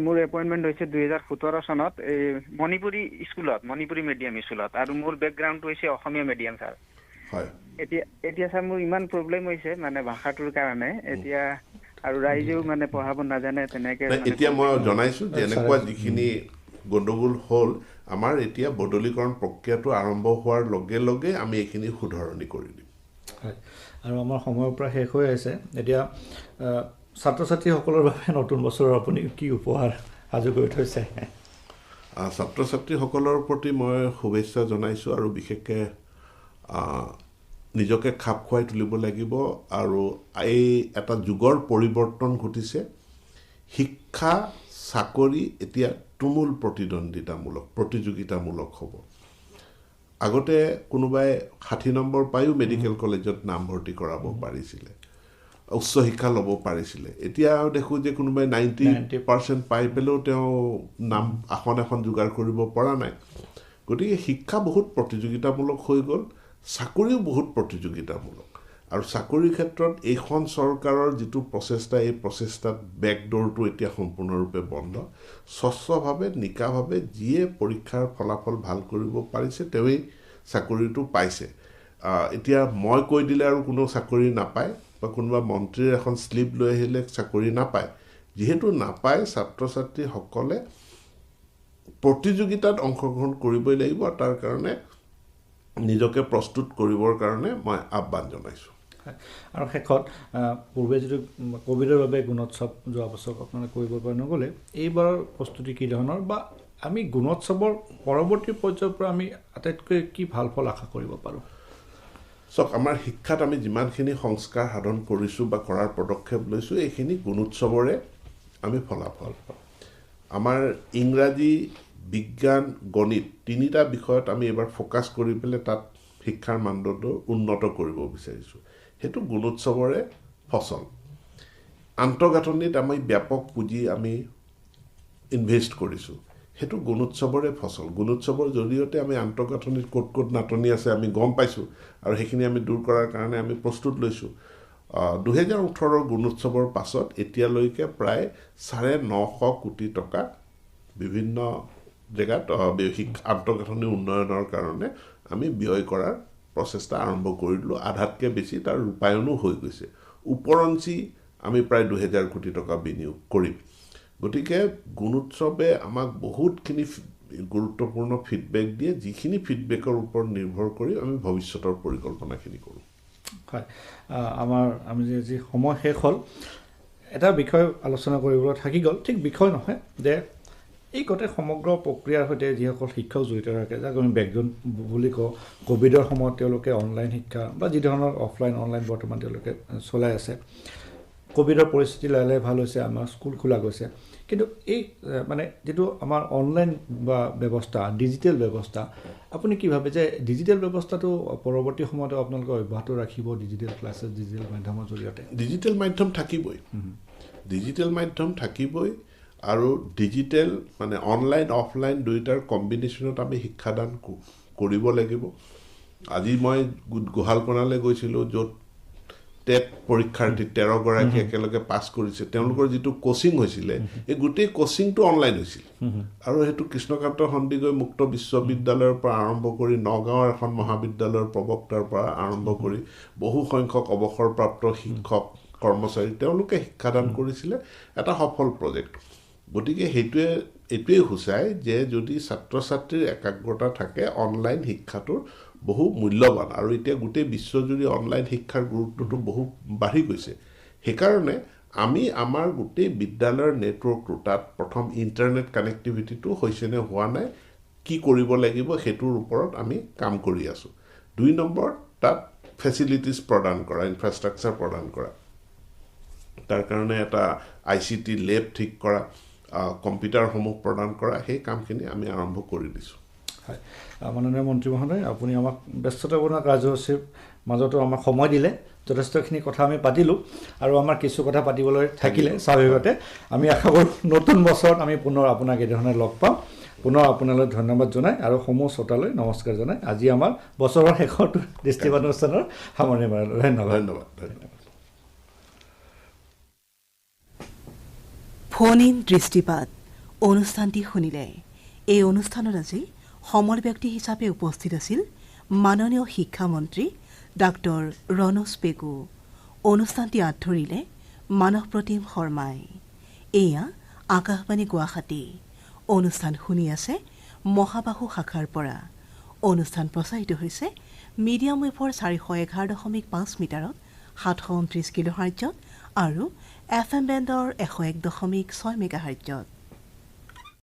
মোৰ এপইণ্টমেণ্ট হৈছে 2017 চনত এই মণিপুৰী মিডিয়াম স্কুলত আৰু মোৰ বেকগ্ৰাউণ্ডটো হৈছে অসমীয়া মিডিয়াম ছাৰ হয় এতিয়া ছাৰ মোৰ ইমান প্ৰব্লেম হৈছে মানে ভাষাটোৰ কাৰণে এতিয়া আৰু ৰাইজেও মানে পঢ়াব নাজানে তেনেকে এতিয়া মই জনাইছোঁ যে এনেকুৱা যিখিনি গণ্ডগোল হ'ল আমাৰ এতিয়া বদলীকৰণ প্ৰক্ৰিয়াটো আৰম্ভ হোৱাৰ লগে লগে আমি এইখিনি শুধৰণি কৰি দিম হয় আৰু আমাৰ সময়ৰ পৰা শেষ হৈ আছে এতিয়া ছাত্ৰ ছাত্ৰীসকলৰ বাবে নতুন বছৰৰ আপুনি কি উপহাৰ সাজু কৰি থৈছে ছাত্ৰ ছাত্ৰীসকলৰ প্ৰতি মই শুভেচ্ছা জনাইছোঁ আৰু বিশেষকৈ নিজকে খাপ খুৱাই তুলিব লাগিব আৰু এই এটা যুগৰ পৰিৱৰ্তন ঘটিছে শিক্ষা চাকৰি এতিয়া তুমুল প্ৰতিযোগিতামূলক হ'ব আগতে কোনোবাই 60 নম্বৰ পায়ো মেডিকেল কলেজত নামভৰ্তি কৰাব পাৰিছিলে উচ্চ শিক্ষা ল'ব পাৰিছিলে এতিয়া দেখোঁ যে কোনোবাই 90% পাই পেলেও তেওঁ নাম এখন যোগাৰ কৰিব পৰা নাই গতিকে শিক্ষা বহুত প্ৰতিযোগিতামূলক হৈ গ'ল চাকৰিও বহুত প্ৰতিযোগিতামূলক আৰু চাকৰিৰ ক্ষেত্ৰত এইখন চৰকাৰৰ যিটো প্ৰচেষ্টা এই প্ৰচেষ্টাত বেকডোৰটো এতিয়া সম্পূৰ্ণৰূপে বন্ধ স্বচ্ছভাৱে নিকাভাৱে যিয়ে পৰীক্ষাৰ ফলাফল ভাল কৰিব পাৰিছে তেওঁই চাকৰিটো পাইছে এতিয়া মই কৈ দিলে আৰু কোনো চাকৰি নাপায় বা কোনোবা মন্ত্ৰীৰ এখন স্লিপ লৈ আহিলে চাকৰি নাপায় যেহেতু নাপায় ছাত্ৰ ছাত্ৰীসকলে প্ৰতিযোগিতাত অংশগ্ৰহণ কৰিবই লাগিব তাৰ কাৰণে নিজকে প্ৰস্তুত কৰিবৰ কাৰণে মই আহ্বান জনাইছোঁ আৰু শেষত পূৰ্বে যিটো কোভিডৰ বাবে গুণোৎসৱ যোৱা বছৰ আপোনালোকে কৰিব পৰা নগ'লে এইবাৰৰ প্ৰস্তুতি কি ধৰণৰ বা আমি গুণোৎসৱৰ পৰৱৰ্তী পৰ্যায়ৰ পৰা আমি আটাইতকৈ কি ভাল ফল আশা কৰিব পাৰোঁ চাওক আমাৰ শিক্ষাত আমি যিমানখিনি সংস্কাৰ সাধন কৰিছোঁ বা কৰাৰ পদক্ষেপ লৈছোঁ এইখিনি গুণোৎসৱৰে আমি ফলাফল আমাৰ ইংৰাজী বিজ্ঞান গণিত তিনিটা বিষয়ত আমি এবাৰ ফ'কাছ কৰি পেলাই তাত শিক্ষাৰ মানদণ্ড উন্নত কৰিব বিচাৰিছোঁ সেইটো গুণোৎসৱৰে ফচল আন্তঃগাঁথনিত আমি ব্যাপক পুঁজি আমি ইনভেষ্ট কৰিছোঁ সেইটো গুণোৎসৱৰে ফচল গুণোৎসৱৰ জৰিয়তে আমি আন্তঃগাঁথনিত ক'ত নাটনি আছে আমি গম পাইছোঁ আৰু সেইখিনি আমি দূৰ কৰাৰ কাৰণে আমি প্ৰস্তুত লৈছোঁ 2018 গুণোৎসৱৰ পাছত এতিয়ালৈকে প্ৰায় 950 কোটি টকা বিভিন্ন জেগাত আন্তঃগাঁথনি উন্নয়নৰ কাৰণে আমি ব্যয় কৰাৰ প্ৰচেষ্টা আৰম্ভ কৰিলোঁ আধাতকৈ বেছি তাৰ ৰূপায়নো হৈ গৈছে উপৰঞ্চি আমি প্ৰায় 2000 কোটি টকা বিনিয়োগ কৰিম গতিকে গুণোৎসৱে আমাক বহুতখিনি গুৰুত্বপূৰ্ণ ফিডবেক দিয়ে যিখিনি ফিডবেকৰ ওপৰত নিৰ্ভৰ কৰি আমি ভৱিষ্যতৰ পৰিকল্পনাখিনি কৰোঁ হয় আমি যি সময় শেষ হ'ল এটা বিষয় আলোচনা কৰিবলৈ থাকি গ'ল ঠিক বিষয় নহয় যে এই গোটেই সমগ্ৰ প্ৰক্ৰিয়াৰ সৈতে যিসকল শিক্ষক জড়িত থাকে যাক আমি বেকগ্ৰাউণ্ড বুলি কওঁ কোভিডৰ সময়ত তেওঁলোকে অনলাইন শিক্ষা বা যি ধৰণৰ অফলাইন অনলাইন বৰ্তমান তেওঁলোকে চলাই আছে কোভিডৰ পৰিস্থিতি লাহে লাহে ভাল হৈছে আমাৰ স্কুল খোলা গৈছে কিন্তু এই মানে যিটো আমাৰ অনলাইন বা ব্যৱস্থা ডিজিটেল ব্যৱস্থা আপুনি কি ভাবে যে ডিজিটেল ব্যৱস্থাটো পৰৱৰ্তী সময়ত আপোনালোকে অব্যাহত ৰাখিব ডিজিটেল ক্লাছেছ ডিজিটেল মাধ্যমৰ জৰিয়তে ডিজিটেল মাধ্যম থাকিবই আৰু ডিজিটেল মানে অনলাইন অফলাইন দুইটাৰ কম্বিনেশ্যনত আমি শিক্ষাদান কৰিব লাগিব আজি মই গোহালকণালৈ গৈছিলোঁ য'ত টেট পৰীক্ষাৰ্থী 13 গৰাকী একেলগে পাছ কৰিছে তেওঁলোকৰ যিটো কোচিং হৈছিলে এই গোটেই কোচিংটো অনলাইন হৈছিল আৰু সেইটো কৃষ্ণকান্ত সন্দিকৈ মুক্ত বিশ্ববিদ্যালয়ৰ পৰা আৰম্ভ কৰি নগাঁৱৰ এখন মহাবিদ্যালয়ৰ প্ৰবক্তাৰ পৰা আৰম্ভ কৰি বহু সংখ্যক অৱসৰপ্ৰাপ্ত শিক্ষক কৰ্মচাৰী তেওঁলোকে শিক্ষাদান কৰিছিলে এটা সফল প্ৰজেক্ট গতিকে এইটোৱে সূচায় যে যদি ছাত্ৰ ছাত্ৰীৰ একাগ্ৰতা থাকে অনলাইন শিক্ষাটোৰ বহু মূল্যৱান আৰু এতিয়া গোটেই বিশ্বজুৰি অনলাইন শিক্ষাৰ গুৰুত্বটো বহু বাঢ়ি গৈছে সেইকাৰণে আমি আমাৰ গোটেই বিদ্যালয়ৰ নেটৱৰ্কটো তাত প্ৰথম ইণ্টাৰনেট কানেক্টিভিটিটো হৈছেনে হোৱা নাই কি কৰিব লাগিব সেইটোৰ ওপৰত আমি কাম কৰি আছোঁ 2 নম্বৰ তাত ফেচিলিটিজ প্ৰদান কৰা ইনফ্ৰাষ্ট্ৰাকচাৰ প্ৰদান কৰা তাৰ কাৰণে এটা ICT লেব ঠিক কৰা কম্পিউটাৰসমূহ প্ৰদান কৰা সেই কামখিনি আমি আৰম্ভ কৰি দিছোঁ হয় মাননীয় মন্ত্ৰী মহোদয় আপুনি আমাক ব্যস্ততাপূৰ্ণ কাৰ্যসূচীৰ মাজতো আমাক সময় দিলে যথেষ্টখিনি কথা আমি পাতিলোঁ আৰু আমাৰ কিছু কথা পাতিবলৈ থাকিলে স্বাভাৱিকতে আমি আশা কৰোঁ নতুন বছৰত আমি পুনৰ আপোনাক এই ধৰণে লগ পাম পুনৰ আপোনালৈ ধন্যবাদ জনাই আৰু সমূহ শ্ৰোতালৈ নমস্কাৰ জনাই আজি আমাৰ বছৰৰ শেষৰ দৃষ্টিপাত অনুষ্ঠানৰ সামৰণি মাৰিলোঁ ধন্যবাদ ফোন ইন দৃষ্টিপাত অনুষ্ঠানটি শুনিলে এই অনুষ্ঠানত আজি সমৰ ব্যক্তি হিচাপে উপস্থিত আছিল মাননীয় শিক্ষামন্ত্ৰী ডাক্তৰ ৰণোজ পেগু অনুষ্ঠানটি আঁতৰিলে মানস প্ৰতিম শৰ্মাই এয়া আকাশবাণী গুৱাহাটী অনুষ্ঠান শুনি আছে মহাবাহু শাখাৰ পৰা অনুষ্ঠান প্ৰচাৰিত হৈছে মিডিয়াম ৱেভৰ 411.5 মিটাৰত 729 কিলোহাৰ্টজত আৰু FM বেণ্ডৰ 101.6 মেগাহাৰ্টজত।